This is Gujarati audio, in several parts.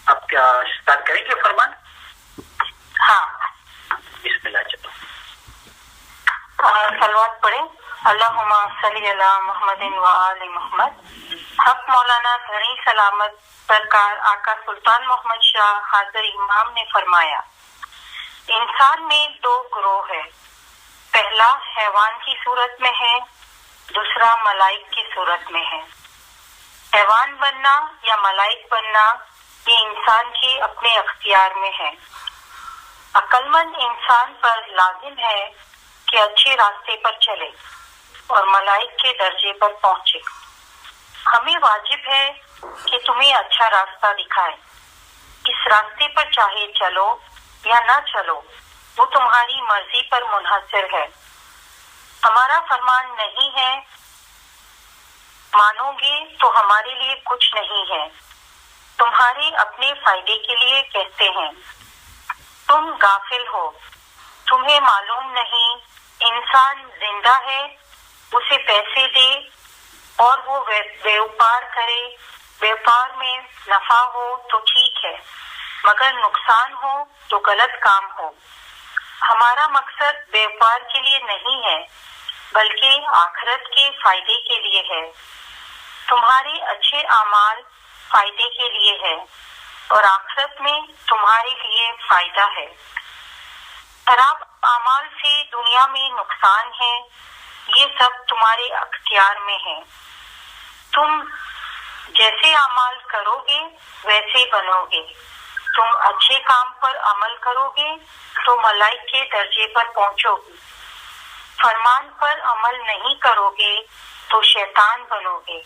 आप क्या स्टार्ट करेंगे फरमान? हाँ, बिस्मिल्लाह। चलो सलवात पढ़े। अल्लाहुम्मा सल्ली अला मुहम्मदिन व आले मुहम्मद। हक मौलाना घनी सलामत सरकार आका सुल्तान मोहम्मद शाह हाजिर इमाम ने फरमाया, इंसान में दो ग्रोह है। पहला हैवान की सूरत में है, दूसरा मलाइक की सूरत में है। हैवान बनना या मलाइक बनना ये इंसान के अपने अख्तियार में है। अक्लमंद इंसान पर लाजिम है कि अच्छे रास्ते पर चले और मलाइक के दर्जे पर पहुंचे। हमें वाजिब है कि तुम्हें अच्छा रास्ता दिखाए। इस रास्ते पर चाहे चलो या ना चलो, वो तुम्हारी मर्जी पर मुनहसर है। हमारा फरमान नहीं है, मानोगे तो हमारे लिए कुछ नहीं है, तुम्हारे अपने फायदे के लिए कहते हैं। तुम गाफिल हो, तुम्हें मालूम नहीं इंसान जिंदा है, उसे पैसे दे और वो व्यापार करे। व्यापार में नफा हो तो ठीक है, मगर नुकसान हो तो गलत काम हो। हमारा मकसद व्यापार के लिए नहीं है, बल्कि आखिरत के फायदे के लिए है। तुम्हारे अच्छे अमाल फायदे के लिए है और आखिरत में तुम्हारे लिए फायदा है। खराब अमाल से दुनिया में नुकसान है, ये सब तुम्हारे अख्तियार में है। तुम जैसे अमाल करोगे वैसे बनोगे। तुम अच्छे काम पर अमल करोगे तो मलाइक के दर्जे पर पहुंचोगे। फरमान पर अमल नहीं करोगे तो शैतान बनोगे,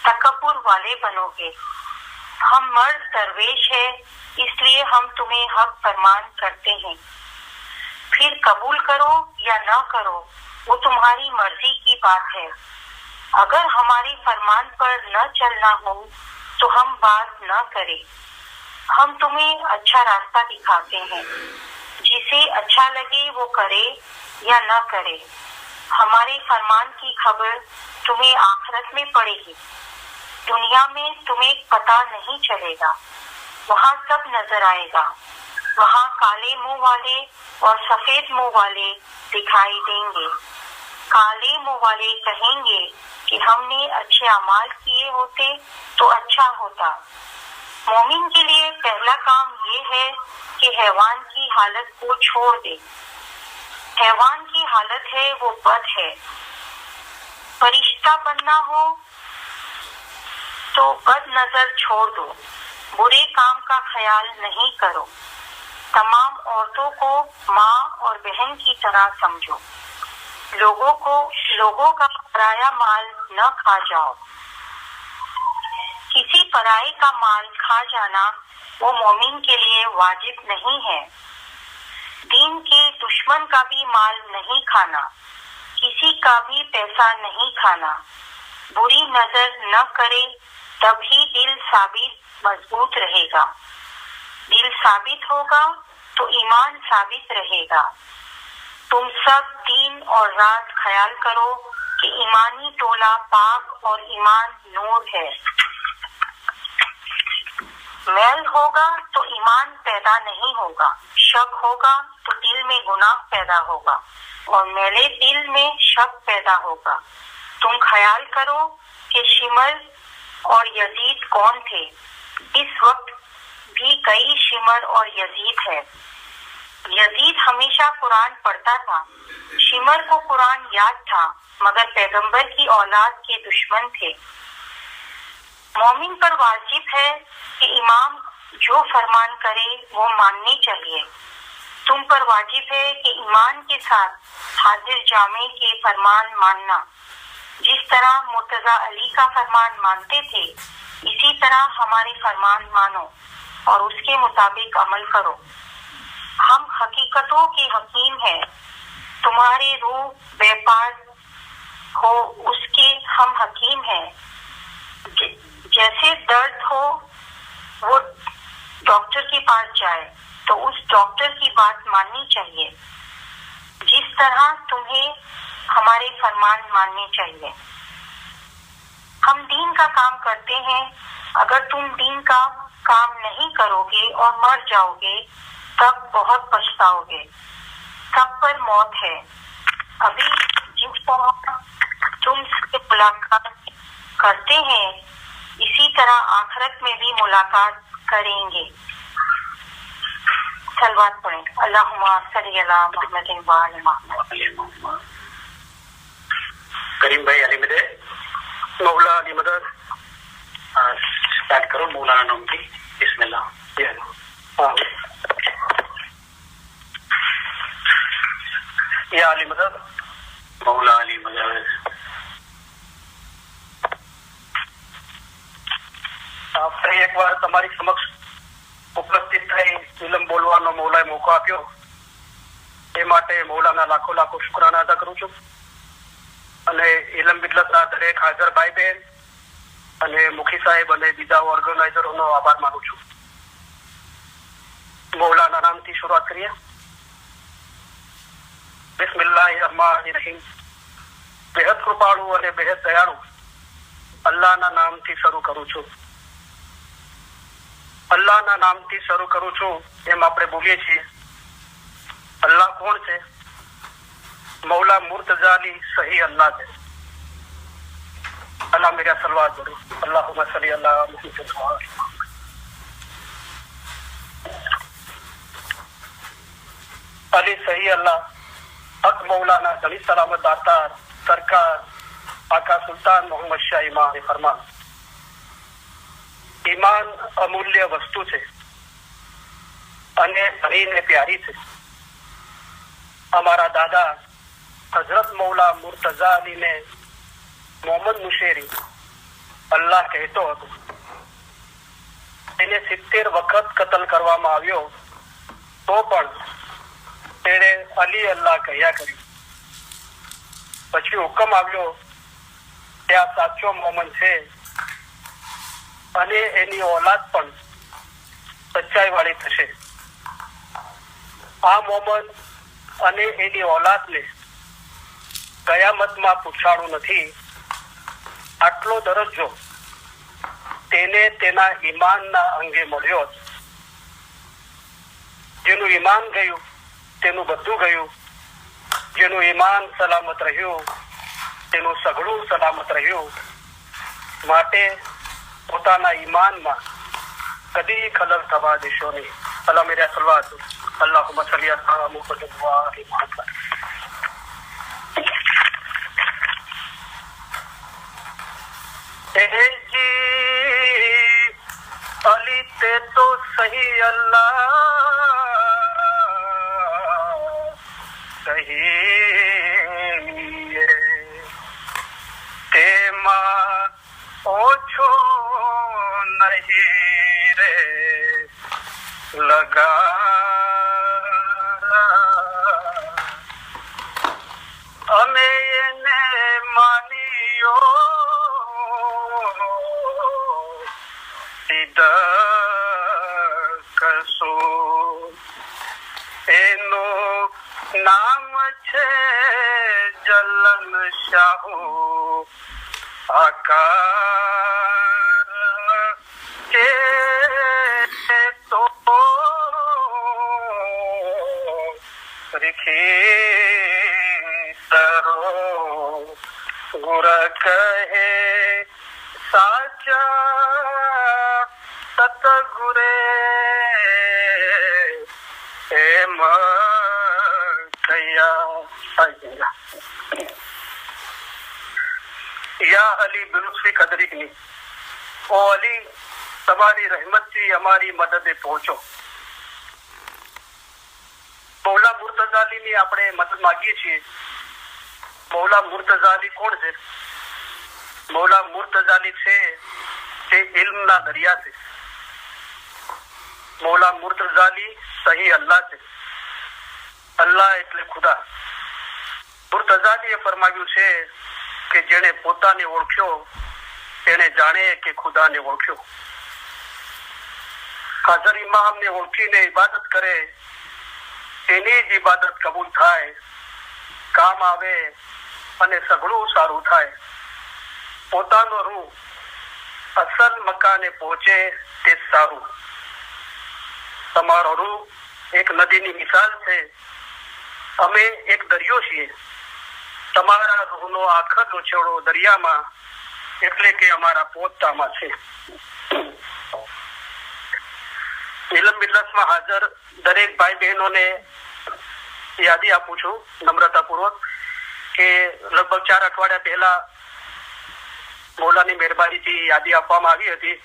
तकब्बुर वाले बनोगे। हम मर्द दरवेश है, इसलिए हम तुम्हें हक फरमान करते हैं। फिर कबूल करो या ना करो, वो तुम्हारी मर्जी की बात है। अगर हमारे फरमान पर न चलना हो तो हम बात न करें। हम तुम्हें अच्छा रास्ता दिखाते हैं, जिसे अच्छा लगे वो करे या न करे। हमारे फरमान की खबर तुम्हें आखिरत में पड़ेगी। दुनिया में तुम्हें पता नहीं चलेगा, वहाँ सब नजर आएगा। वहाँ काले मुंह वाले और सफेद मुंह वाले दिखाई देंगे। काले मुंह वाले कहेंगे कि हमने अच्छे अमाल किए होते तो अच्छा होता। मोमिन के लिए पहला काम ये है कि हैवान की हालत को छोड़ दे। हैवान की हालत है वो बद है। फरिश्ता बनना हो तो बद नजर छोड़ दो, बुरे काम का ख्याल नहीं करो। तमाम औरतों को माँ और बहन की तरह समझो। लोगों का पराया माल न खा जाओ। किसी पराये का माल खा जाना वो मोमिन के लिए वाजिब नहीं है। दीन के दुश्मन का भी माल नहीं खाना, किसी का भी पैसा नहीं खाना। बुरी नजर न करे, तभी दिल साबित मजबूत रहेगा। दिल साबित होगा तो ईमान साबित रहेगा। तुम सब दिन और रात ख्याल करो कि ईमानी टोला पाक और ईमान नूर है। मैल होगा तो ईमान पैदा नहीं होगा, शक होगा तो दिल में गुनाह पैदा होगा और मैले दिल में शक पैदा होगा। तुम ख्याल करो कि शिमर और यजीद कौन थे। इस वक्त भी कई शिमर और यजीद है। यजीद हमेशा कुरान पढ़ता था, शिमर को कुरान याद था, मगर पैगंबर की औलाद के दुश्मन थे। मोमिन पर वाजिब है कि इमाम जो फरमान करे वो माननी चाहिए। तुम पर वाजिब है कि ईमान के साथ हाजिर जामे के फरमान मानना। जिस तरह मुर्तजा अली का फरमान मानते थे, इसी तरह हमारे फरमान मानो और उसके मुताबिक अमल करो। हम हकीकतों के हकीम हैं। तुम्हारी रूह व्यापार हो उसके हम हकीम हैं। जैसे दर्द हो वो डॉक्टर के पास जाए तो उस डॉक्टर की बात माननी चाहिए। जिस तरह तुम्हें हमारे फरमान मानने चाहिए। हम दीन का काम करते हैं। अगर तुम दीन का काम नहीं करोगे और मर जाओगे तब बहुत पछताओगे। सब पर मौत है। अभी जिस तरह तुम से मुलाकात करते हैं इसी तरह आखिरत में भी मुलाकात करेंगे। सलवात पढ़ें। अल्लाहुम्मा सल्ली अला मुहम्मदिन व आले मुहम्मद। करीम भाई अली मदद, मौला अली मदद, स्टार्ट करो मौलाना नाम की। बिस्मिल्लाह। या अली मदद, मौला अली मदद। ફરી એકવાર તમારી સમક્ષ ઉપસ્થિત થઈ ઇલમ બોલવાનો મૌલાએ મોકો આપ્યો એ માટે મૌલાના લાખો લાખો શુક્રાના અદા કરું છું અને ઇલમ બિદલતના દરેક હાજર ભાઈ બહેન અને મુખી સાહેબ અને બીજા ઓર્ગેનાઇઝરોનો આભાર માનું છું। મૌલાના નામથી શરૂઆત કરીએ। બિસ્મિલ્લાહિર્રહમાનિર્રહીમ। બેહદ કૃપાળુ અને બેહદ દયાળુ અલ્લાહના નામથી શરૂ કરું છું। અલ્લાહના નામથી શરૂ કરું છું એમ આપણે બોલીએ છીએ। અલ્લાહ કોણ છે? મૌલા મુર્તઝા અલી સહી અલ્લાહ છે। અલ્લાહ મેરા સલવાત કरो। અલ્લાहुम्मा सल्ली अला मुहम्मद। अली सही अल्लाह हक मौलाना जली सलामत दातार सरकार आका सुल्तान मोहम्मद शाह इमाम ने फरमान, ईमान अमूल्य वस्तु છે અને ભરીને પ્યારી છે। અમારા દાદા હજરત મૌલા મુર્તઝા અલી ને મોહમ્મદ મુશેરી અલ્લાહ કહેતો હતો। તેને 70 વખત કતલ કરવામાં આવ્યો તો પણ તેણે અલી અલ્લાહ કહ્યા કર્યું। પછી હુકમ આવ્યો કે આ સાચો મોમન છે અને એની औलाद પણ સચ્ચાઈ વાળી થશે। આ મોમન અને એની औलादને કયામતમાં પૂછાણું નથી। આટલો દરજ્જો તેને તેના ઈમાનના અંગે મળ્યો હતો। જેનું ઈમાન ગયું તેનું બધું ગયું। જેનું ઈમાન સલામત રહ્યું તેનું સઘળું સલામત રહ્યું। માટે પોતાના ઈમાનમાં કદી ખલલ થવા દેશો નહીં। અલ્લાહ મેરા સલવાત અલ્લાहुम्मा सल्ली अला मुहम्मद व आले मुहम्मद। जी अली ते तो सही अल्लाह सही ते मां ओछो नहीं रे लगा हमें ने मानियो सीधा कसो एनो नाम छे जलन शाहू आकार के तो रिखी सरो गुर कहे साचा सतगुरे एम कया या अली बिलुत्फी कदरीकनी ओ अली તમારી રહેમતથી અમારી મદદે પહોંચો। મૌલા મુર્તઝા અલીની આપણે મદદ માંગીએ છીએ। મૌલા મુર્તઝા અલી કોણ છે? મૌલા મુર્તઝા અલી છે તે ઇલ્મના દરિયા છે। મૌલા મુર્તઝા અલી સહી અલ્લાહ છે। અલ્લાહ એટલે ખુદા। મુર્તઝા અલીએ ફરમાવ્યું છે કે જેણે પોતાને ઓળખ્યો તેને જાણે કે ખુદાને ઓળખ્યો। હાજર ઇમામને ઓળખીને ઇબાદત કરે તેની જ ઇબાદત કબૂલ થાય, કામ આવે અને સઘળું સારું થાય। પોતાનો રૂહ અસલ મકાને પહોંચે તે સારું. તમારો રૂહ એક નદીની મિસાલ છે. અમે એક દરિયો છીએ. તમારા રૂહનો આખરનો છેડો દરિયામાં, એટલે કે અમારા પોતામાં છે. ઇલમ બિજલસમાં હાજર દરેક ભાઈ બહેનોને યાદી આપું છું નમ્રતાપૂર્વક કે લગભગ 4 અઠવાડિયા પહેલા મૌલાની મહેરબાનીથી યાદી આપવામાં આવી હતી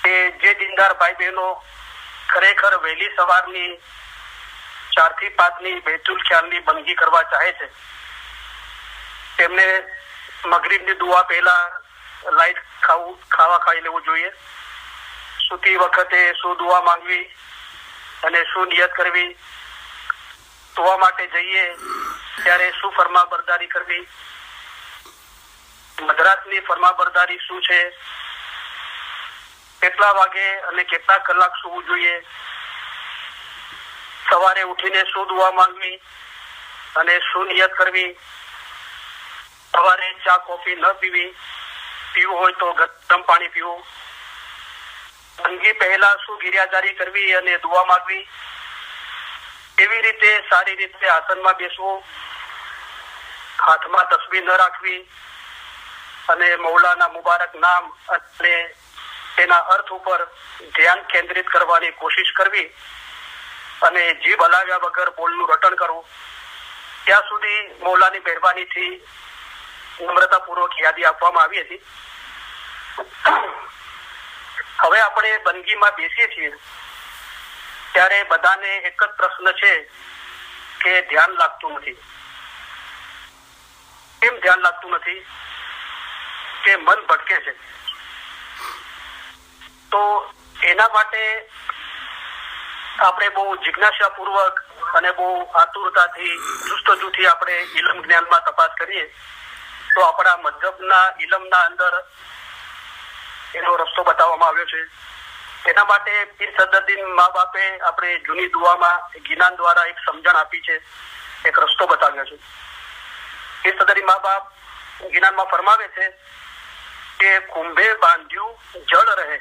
કે જે દીનદાર ભાઈ બહેનો ખરેખર વહેલી સવારની 4 થી 5ની બેતુલ ખ્યાલની બંદગી કરવા ચાહે છે, તેમને મગરીબની દુઆ પહેલા લાઈટ ખાવા ખાઈ લેવું જોઈએ. સૂતી વખતે શું દુઆ માંગવી અને શું નિયત કરવી, સુવા માટે જઈએ ત્યારે શું ફરમાબરદારી કરવી, મધરાતની ફરમાબરદારી શું છે, કેટલા વાગે અને કેટલા કલાક સૂવું જોઈએ, સવારે ઉઠીને શું દુઆ માંગવી અને શું નિયત કરવી, સવારે ચા કોફી ન પીવું હોય તો ગરમ પાણી પીવું, બંદગી પહેલા શું ગિરિયાજારી કરવી અને દુઆ માંગવી, કેવી રીતે સારી રીતે આસનમાં બેસવું, હાથમાં તસ્બીહ ન રાખવી અને મૌલાના મુબારક નામ અને તેના અર્થ ઉપર ધ્યાન કેન્દ્રિત કરવાની કોશિશ કરવી અને જીભ હલાવ્યા વગર બોલનું રટણ કરવું. ત્યાં સુધી મૌલાની મહેરબાનીથી નમ્રતાપૂર્વક યાદી આપવામાં આવી હતી. હવે આપણે બંદગીમાં બેસીએ છીએ ત્યારે બધાને એક જ પ્રશ્ન છે કે ધ્યાન લાગતું નથી. કેમ ધ્યાન લાગતું નથી? કે મન ભટકે છે. તો એના માટે આપણે બહુ જિજ્ઞાસાપૂર્વક અને બહુ આતુરતાથી જુસ્તજુથી આપણે ઇલમ જ્ઞાનમાં તપાસ કરીએ તો આપણા મધ્યબના ઇલમના અંદર એનો રસ્તો બતાવવામાં આવ્યો છે. એના માટે પીર સદરુદ્દીન મા બાપે આપણે જૂની દુઆમાં ગિનાન દ્વારા એક સમજણ આપી છે, એક રસ્તો બતાવ્યો છે. પીર સદરુદ્દીન મા બાપ ગિનાનમાં ફરમાવે છે કે કુંભે બાંધ્યું જળ રહે,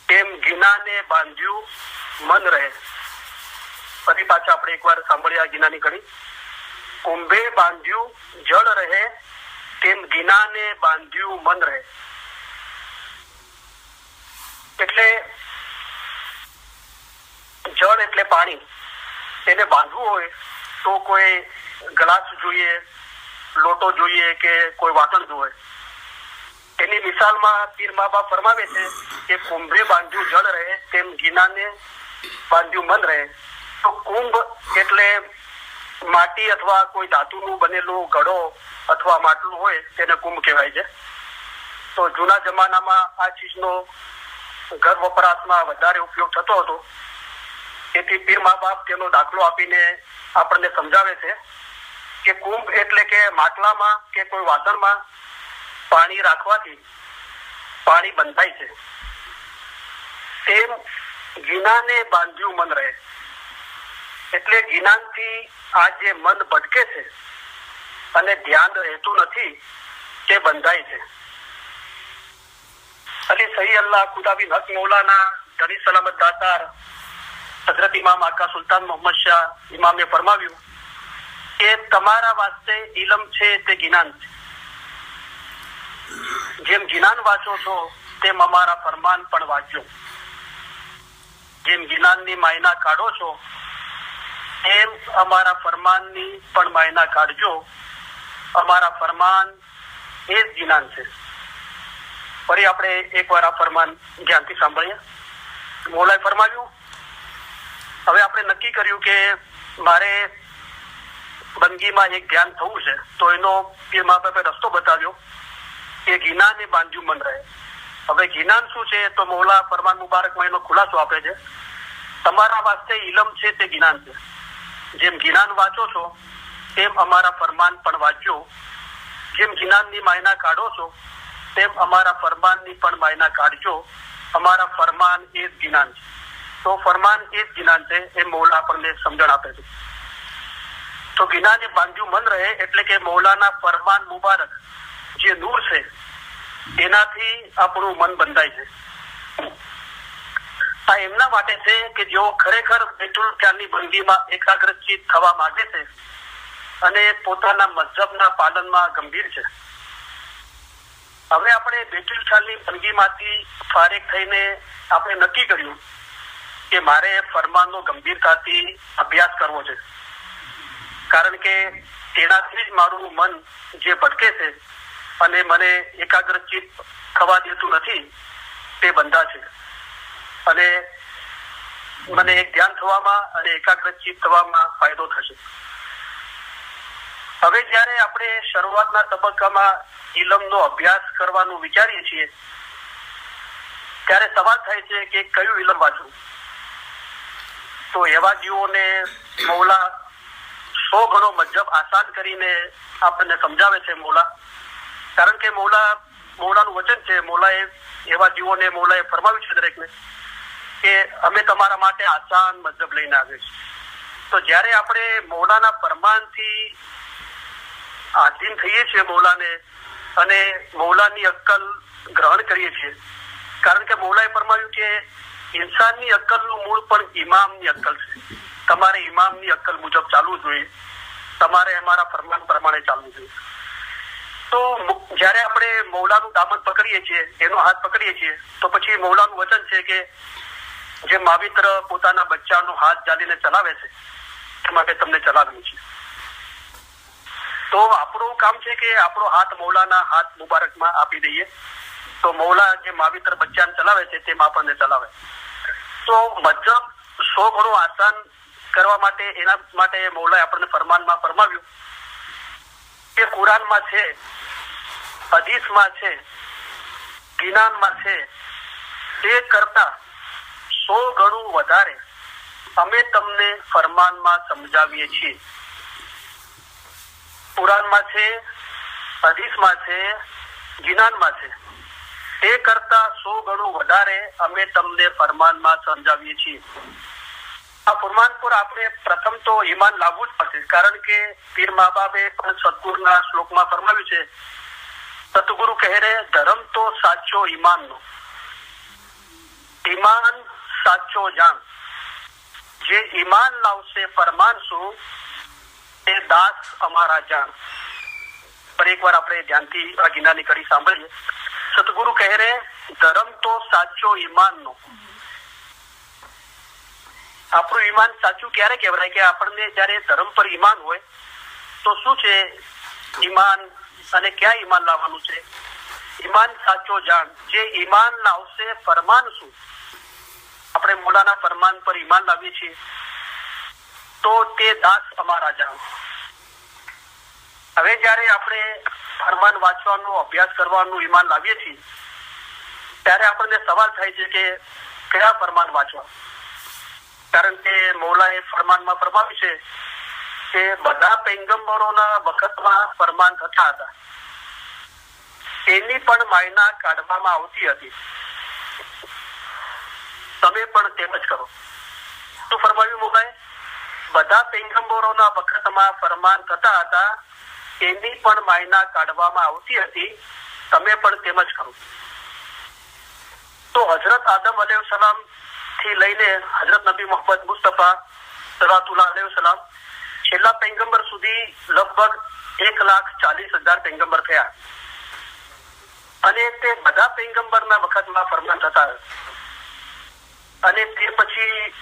તેમ ગિનાને બાંધ્યું મન રહે. ફરી પાછા આપણે એકવાર સાંભળીએ આ ગિનાની કડી. કુંભે બાંધ્યું જળ રહે, તેમ ગિનાને બાંધ્યું મન રહે. એટલે જળ એટલે પાણી, તેને બાંધવું હોય તો કોઈ ગ્લાસ જોઈએ, લોટો જોઈએ કે કોઈ વાસણ જોઈએ. તેની મિસાલમાં પીર મા બાપ ફરમાવે છે કે કુંભે બાંધ્યું જળ રહે, તેમ ગિનાને બાંધ્યું મન રહે. તો કુંભ એટલે માટી અથવા કોઈ ધાતુનું બનેલું ઘડો અથવા માટલું હોય તેને કુંભ કહેવાય છે. તો જૂના જમાનામાં આ ચીજનો ઘર વપરાશમાં વધારે ઉપયોગ થતો હતો, તેથી પીર મા બાપ તેનો દાખલો આપીને આપણને સમજાવે છે કે કુંભ એટલે કે માટલામાં કે કોઈ વાસણમાં પાણી રાખવાથી પાણી બંધાય છે, તેમ ગિનાને બાંધ્યું મન રહે. એટલે ગિનાનથી આ જે મન ભટકે છે અને ધ્યાન રહેતું નથી તે બંધાય છે. અલી સહી અલ્લાહ ખુદાબી હક મૌલાના ધણી સલામત દાતાર હઝરત ઇમામ આકા સુલતાન મોહમ્મદ શાહ ઇમામે ફરમાવ્યું કે તમારા વાસ્તે ઇલમ છે તે ગિનાન છે. જેમ ગિનાન વાંચો છો તેમ અમારા ફરમાન પણ વાંચો. જેમ ગિનાનની માયના કાઢો છો તેમ અમારા ફરમાનની પણ માયના કાઢજો. અમારા ફરમાન એ જ ગિનાન છે. ફરી આપણે એકવાર આ ફરમાન ધ્યાનથી સાંભળીએ. મૌલાએ ફરમાવ્યું, હવે આપણે નક્કી કર્યું કે મારે બંદગીમાં એક ધ્યાન થવું છે, તો એનો પીર મા બાપે રસ્તો બતાવ્યો કે ગિનાને બાંધ્યું મન રહે. હવે ગિનાન શું છે તો મૌલા ફરમાન મુબારકમાં એનો ખુલાસો આપે છે. તમારા વાસ્તે ઇલમ છે તે ગિનાન છે. જેમ ગિનાન વાંચો છો તેમ અમારા ફરમાન પણ વાંચજો. જેમ ગિનાનની માયના કાઢો છો તેમ અમારા ફરમાનની પણ માયના કાઢજો. અમારા ફરમાન એ જ ગિનાન છે. તો ફરમાન એ જ ગિનાન છે એ મૌલા આપણને સમજણ આપે છે. તો ગિનાને બાંધ્યું મન રહે એટલે કે મૌલાના ફરમાન મુબારક જે નૂર છે એનાથી આપણું મન બંધાય છે. આ એમના માટે છે કે જેઓ ખરેખર બેતુલ ખ્યાલની બંદગીમાં એકાગ્રચિત થવા માંગે છે અને પોતાના મજહબના પાલનમાં ગંભીર છે. હવે આપણે બેતુલ ખ્યાલની બંદગીમાંથી ફારિગ થઈને આપણે નક્કી કર્યું કે મારે ફરમાનનો ગંભીરતાથી અભ્યાસ કરવો છે, કારણ કે તેનાથી જ મારું મન જે ભટકે છે અને મને એકાગ્રચિત થવા દેતું નથી તે બંધા છે અને મને એક ધ્યાન થવામાં અને એકાગ્રચિત થવામાં ફાયદો થશે. હવે જ્યારે આપણે શરૂઆતના તબક્કામાં ઇલમનો અભ્યાસ કરવાનું વિચારીએ છીએ ત્યારે સવાલ થાય છે કે કયું ઇલમ વાંચવું. તો એવા જીવોને મૌલા 100 ગણો મજહબ આસાન કરીને આપણને સમજાવે છે મૌલા, કારણ કે મૌલાનું વચન છે. મૌલાએ એવા જીવોને મૌલાએ ફરમાવ્યું છે દરેકને કે અમે તમારા માટે આસાન મજહબ લઈને આવ્યા છીએ. તો જ્યારે આપણે મૌલાના ફરમાનથી આધીન થઈએ છીએ મૌલાને અને મૌલાની અક્કલ ગ્રહણ કરીએ છીએ, કારણ કે મૌલાએ ફરમાવ્યું કે ઇન્સાનની અક્કલનું મૂળ પણ ઇમામની અક્કલ છે. તમારે ઇમામની અક્કલ મુજબ ચાલવું જોઈએ, તમારે અમારા ફરમાન પ્રમાણે ચાલવું જોઈએ. તો જ્યારે આપણે મૌલાનું દામન પકડીએ છીએ, એનો હાથ પકડીએ છીએ, તો પછી મૌલાનું વચન છે કે જે માવિત્ર પોતાના બચ્ચાનો હાથ જાલીને ચલાવે છે એ માટે તમને ચલાવ્યું છે. તો આપણું કામ છે કે આપણો હાથ મૌલાના હાથ મુબારકમાં આપી દઈએ, તો મૌલા જે માવિત્ર બચ્ચાને ચલાવે છે તેમ આપણને ચલાવે. તો મજહબ 100 ગણો આસાન કરવા માટે એના માટે મૌલાએ આપણને ફરમાનમાં ફરમાવ્યું કે કુરાનમાં છે, હદીસમાં છે, જ્ઞાનમાં છે, તે કરતા 100 ગણું વધારે અમે તમને ફરમાનમાં સમજાવીએ છીએ. કુરાનમાં છે, હદીસમાં છે, જ્ઞાનમાં છે, તે કરતા 100 ગણું વધારે અમે તમને ફરમાનમાં સમજાવીએ છીએ. આ ફરમાન પર આપણે પ્રથમ તો ઈમાન લાવવું જ પડશે, કારણ કે પીર મા બાપે પણ સદગુરુના શ્લોકમાં ફરમાવ્યું છે, સતગુરુ કહે રે ધર્મ તો સાચો ઈમાનનો, ઈમાન સાચો જાણ. જે ઈમાન લાવશે ફરમાન શું તે દાસ અમારા જાણ. પર એકવાર આપણે ધ્યાનથી આ ગિનાની કડી સાંભળીએ. સતગુરુ કહે રે ધર્મ તો સાચો ઈમાનનો. આપણું ઈમાન સાચું ક્યારે કહેવાય કે આપણને જયારે ધર્મ પર ઈમાન હોય તો શું છે ઈમાન અને ક્યાં ઈમાન લાવવાનું છે. ઈમાન સાચો જાણ. જે ઈમાન લાવશે ફરમાન શું. આપણે મૌલાના ફરમાન પર ઈમાન લાવીએ છીએ તો તે દાસ અમારા જાણ. હવે જયારે આપણે ફરમાન વાંચવાનો અભ્યાસ કરવાનું ઈમાન લાવીએ છીએ ત્યારે આપણને સવાલ થાય છે કે કયા ફરમાન વાંચવા, કારણ કે મૌલાએ ફરમાનમાં ફરમાવ્યું છે કે બધા પૈગંબરોના વખતમાં ફરમાન થતા હતા, તેની પણ માયના કાઢવામાં આવતી હતી, તમે પણ તેમ જ કરો. શું ફરમાવ્યું મૌલાએ? બધા પૈગંબરોના વખતમાં ફરમાન થતા હતા, તેની પણ માયના કાઢવામાં આવતી હતી, તમે પણ તેમ જ કરો. તો હજરત આદમ અલૈહિસ્સલામ થી લઈને હજરત નબી મોહમ્મદ મુસ્તફા સલ્લલ્લાહુ અલૈહિ વસલ્લમ છેલ્લા પૈગંબર સુધી લગભગ 1,40,000 પૈગંબર થયા અને તે બધા પૈગંબરના વખતમાં ફરમાન થતા. અને તે પછી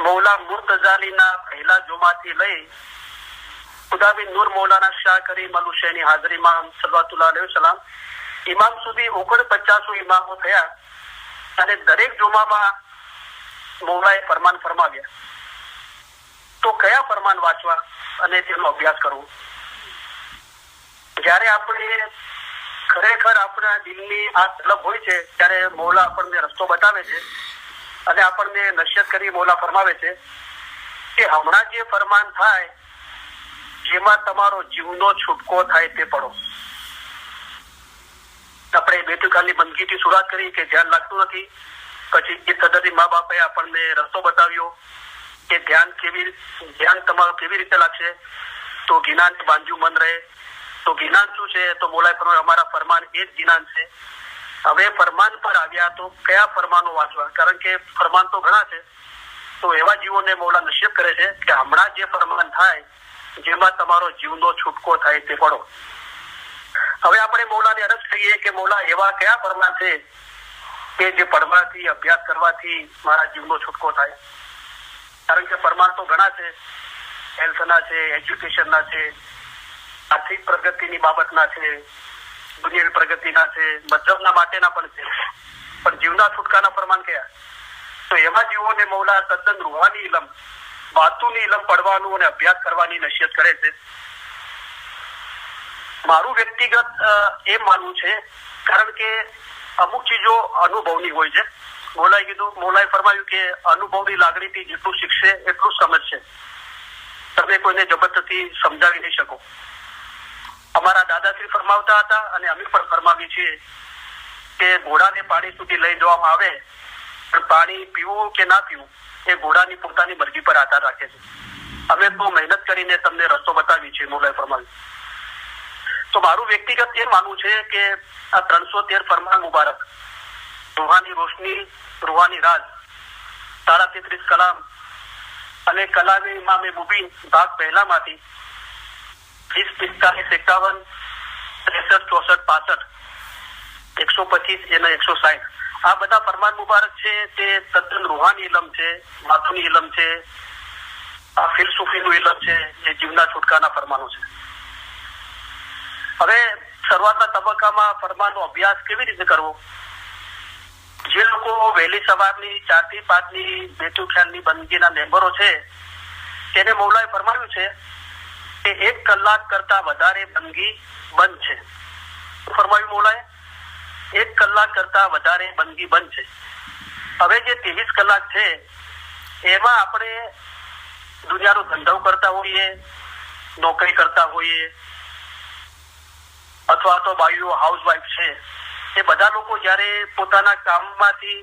મૌલા મુર્તઝાલીના પહેલા જુમાથી લઈ ખુદાબિન નૂર મૌલાના શાહ કરીમ અલ હુસૈની હાજરીમાં સલ્લલ્લાહુ અલૈહિ વસલ્લમ ઇમામ સુધી 49 ઇમામો થયા અને દરેક જુમામાં મૌલાએ ફરમાન ફરમાવ્યા. તો કયા ફરમાન વાંચવા અને તેનો અભ્યાસ કરવો? જ્યારે આપણે ખરેખર આપણા દિલની આ તલબ હોય છે ત્યારે મૌલા આપણને રસ્તો બતાવે છે અને આપણને નસીહત કરી મૌલા ફરમાવે છે કે હમણાં જે ફરમાન થાય જેમાં તમારો જીવનો છૂટકો થાય તે પડો. આપણે બેતુકાલની બંદગીથી શરૂઆત કરી કે ધ્યાન લાગતું નથી, પછી એ તદ્દન મા બાપે આપણને રસ્તો બતાવ્યો કે ધ્યાન તમારું કેવી રીતે લાગશે. તો જ્ઞાન બાંધ્યું મન રહે. તો જ્ઞાન શું છે? તો મૌલાએ ફરમાવ્યું અમારા ફરમાન એ જ જ્ઞાન છે. હવે ફરમાન પર આવ્યા તો કયા ફરમાનો વાંચવા? કારણ કે ફરમાન તો ઘણા છે, તો એવા જીવોને મૌલા નસીહત કરે છે કે હમણાં જે ફરમાન થાય જેમાં તમારો જીવનો છૂટકો થાય તે પડો. હવે આપણે મૌલાને અરજ કરીએ કે મૌલા એવા કયા ફરમાન છે કે જે પડવાથી, અભ્યાસ કરવાથી મારા જીવનો છૂટકો થાય? કારણ કે ફરમાન તો ઘણા છે, હેલ્થના છે, એજ્યુકેશનના છે, આર્થિક પ્રગતિની બાબતના છે, દુનિયાવી પ્રગતિના છે, મજહબના માટેના પણ છે, પણ જીવના છૂટકાના ફરમાન કયા? તો એવા જીવોને મૌલા તદ્દન રૂહાની ઇલમ, બાતુની ઇલમ પડવાનું અને અભ્યાસ કરવાની નસીહત કરે છે. મારું વ્યક્તિગત એમ માનવું છે, કારણ કે અમુક ચીજો અનુભવની હોય છે. મૌલાએ ફરમાવ્યું કે અનુભવની લાગણીથી જેટલું શીખશે એટલું સમજશે, તમે કોઈને જબરદસ્તી સમજાવી નહીં શકો. અમારા દાદાશ્રી ફરમાવતા હતા અને અમે પણ ફરમાવીએ છીએ કે ઘોડાને પાણી સુધી લઈ જવામાં આવે, પણ પાણી પીવું કે ના પીવું એ ઘોડાની પોતાની મરજી પર આધાર રાખે છે. અમે તો મહેનત કરીને તમને રસ્તો બતાવી છે, મૌલાએ ફરમાવ્યું. તો મારું વ્યક્તિગત એ માનવું છે કે આ 313 ફરમાન મુબારક, રૂહાની રોશની, રૂહાની રાજ, 33 કલામ અને કલામે ઇમામે મુબીન ભાગ પહેલામાંથી 30, 45, 51, 63, 64, 125 અને 160 આ બધા ફરમાન મુબારક છે તે તદ્દન રૂહાની ઇલમ છે, માતુની ઇલમ છે, આ ફિલસૂફીનું ઇલમ છે, જે જીવના છૂટકાના ફરમાનો છે. હવે શરૂઆતના તબક્કામાં ફરમાનનો અભ્યાસ કેવી રીતે કરવો? જે લોકો વહેલી સવારની 4 થી 5ની બેતુ ખ્યાલની બંદગીના મેમ્બરો છે, તેને મૌલાએ ફરમાવ્યું છે કે 1 કલાક કરતા વધારે બંદગી બંધ છે. ફરમાવ્યું મૌલાએ 1 કલાક કરતા વધારે બંદગી બંધ છે. હવે જે 23 કલાક છે એમાં આપણે દુનિયાનો ધંધો કરતા હોઈએ, નોકરી કરતા હોઈએ, અથવા તો બાઈઓ હાઉસવાઈફ છે, એ બધા લોકો જયારે પોતાના કામમાંથી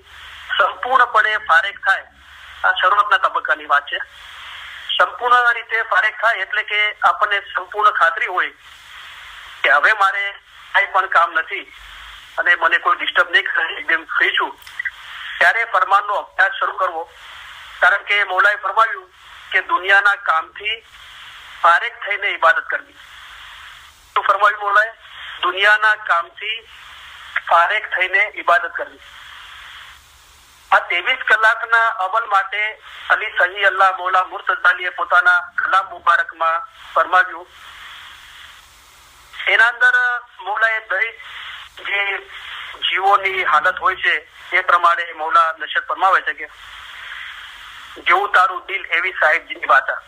સંપૂર્ણપણે ફારેક થાય, આ શરૂઆતના તબક્કાની વાત છે, સંપૂર્ણ રીતે ફારેક થાય એટલે કે આપણને સંપૂર્ણ ખાતરી હોય કે હવે મારે કઈ પણ કામ નથી અને મને કોઈ ડિસ્ટર્બ નહીં કરે, એકદમ ફ્રી છું, ત્યારે ફરમાનનો અભ્યાસ શરૂ કરવો. કારણ કે મૌલાએ ફરમાવ્યું કે દુનિયાના કામથી ફારેક થઈને ઇબાદત કરવી. તો ફરમાવ્યું મૌલાએ દુનિયાના કામથી ફારેક થઈને ઇબાદત કરવી. આ 23 કલાકના અમલ માટે અલી સહી અલ્લાહ મૌલા મુર્તઝાલીએ પોતાના કલામ મુબારકમાં ફરમાવ્યું. એના અંદર મૌલાએ દરેક જે જીવોની હાલત હોય છે એ પ્રમાણે મૌલા નસીહત ફરમાવે છે કે જેવું તારું દિલ એવી સાહેબજીની વાતા.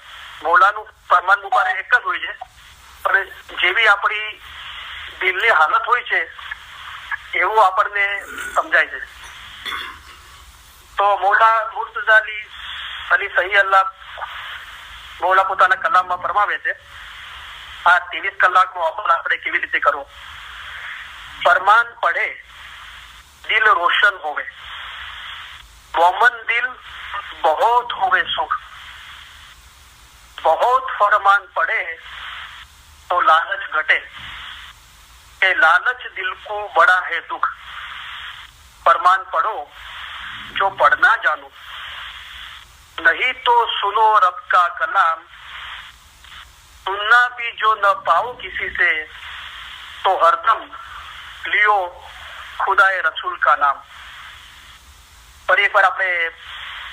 મૌલાનું ફરમાન મુબારક એક જ હોય છે, પણ જેવી આપણી દિલની હાલત હોય છે એવું આપણને સમજાય છે. તો મૌલા મુર્તઝાલી અલી સહી અલ્લાહ મૌલા પોતાના કલામમાં ફરમાવે છે આ 23 કલાકનો અમલ આપણે કેવી રીતે કરવો. फरमान पढ़े दिल रोशन होवे, मोमन दिल बहुत होवे सुख, बहुत फरमान पढ़े तो लालच घटे, के लालच दिल को बड़ा है दुख. फरमान पढ़ो जो पढ़ना जानो, नहीं तो सुनो रब का कलाम, सुनना भी जो न पाओ किसी से तो हरदम लियो खुदाए रसूल का नाम. पर एक बार આપણે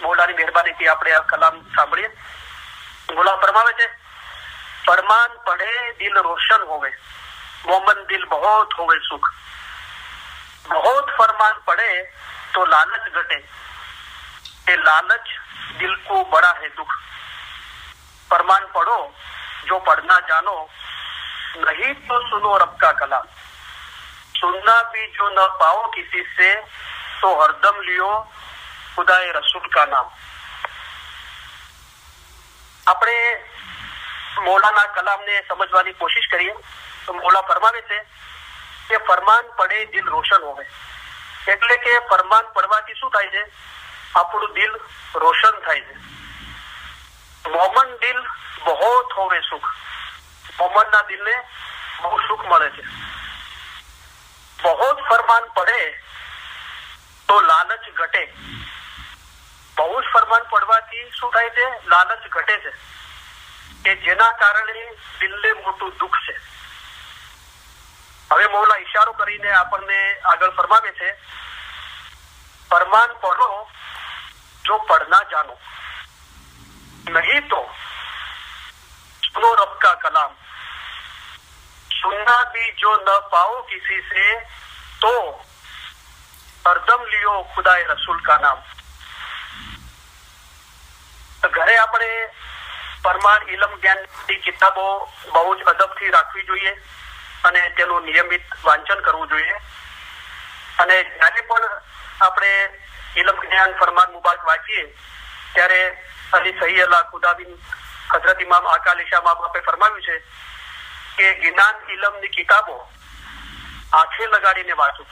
મૌલાની મહેરબાનીથી આપણે આ કલામ સાંભળીએ. મૌલા ફરમાવે છે ફરમાન પડે દિલ રોશન હોવે, મોમન દિલ बहुत होवे सुख, बहुत फरमान पड़े तो लालच घटे, ये लालच दिल को बड़ा है दुख. फरमान पढ़ो जो पढ़ना जानो, नहीं तो सुनो रब का कलाम, सुनना भी जो न पाओ किसी से तो हरदम लियो खुदाए रसूल का नाम. આપણે મૌલાના કલામને સમજવાની કોશિશ કરીએ તો મૌલા ફરમાવે છે કે ફરમાન પડે દિલ રોશન હોવે, એટલે કે ફરમાન પડવાથી શું થાય છે, આપણું દિલ રોશન થાય છે. મોમન દિલ बहुत હોવે સુખ, મોમનના દિલને બહુ સુખ મળે છે. बहुत फरमान पड़े तो लालच घटे। बहुत फरमान પડવાથી શું થાય છે? લાલચ ઘટે છે, કે જેના કારણે દિલને મોટું દુઃખ છે। હવે મૌલા ઈશારો કરીને આપણને આગળ ફરમાવે છે, ફરમાન પढ़ो जो पढ़ना जानो, नहीं तो सुनो रब का कलाम। सुनना भी जो न पाओ किसी से तो हरदम लियो खुदाए रसूल का नाम। तो घरे આપણે ફરમાન ઇલમ જ્ઞાનની કિતાબો બહુ જ અદબથી રાખવી જોઈએ અને તેનું નિયમિત વાંચન કરવું જોઈએ। અને જ્યારે પણ આપણે ઇલમ જ્ઞાન ફરમાન મુબારક વાંચીએ ત્યારે અલી સહી અલા ખુદાબિન હઝરત ઇમામ આકા અલી શાહ મા બાપે ફરમાવ્યું છે કે જ્ઞાન ઇલમની કિતાબો આંખે લગાડીને વાંચો,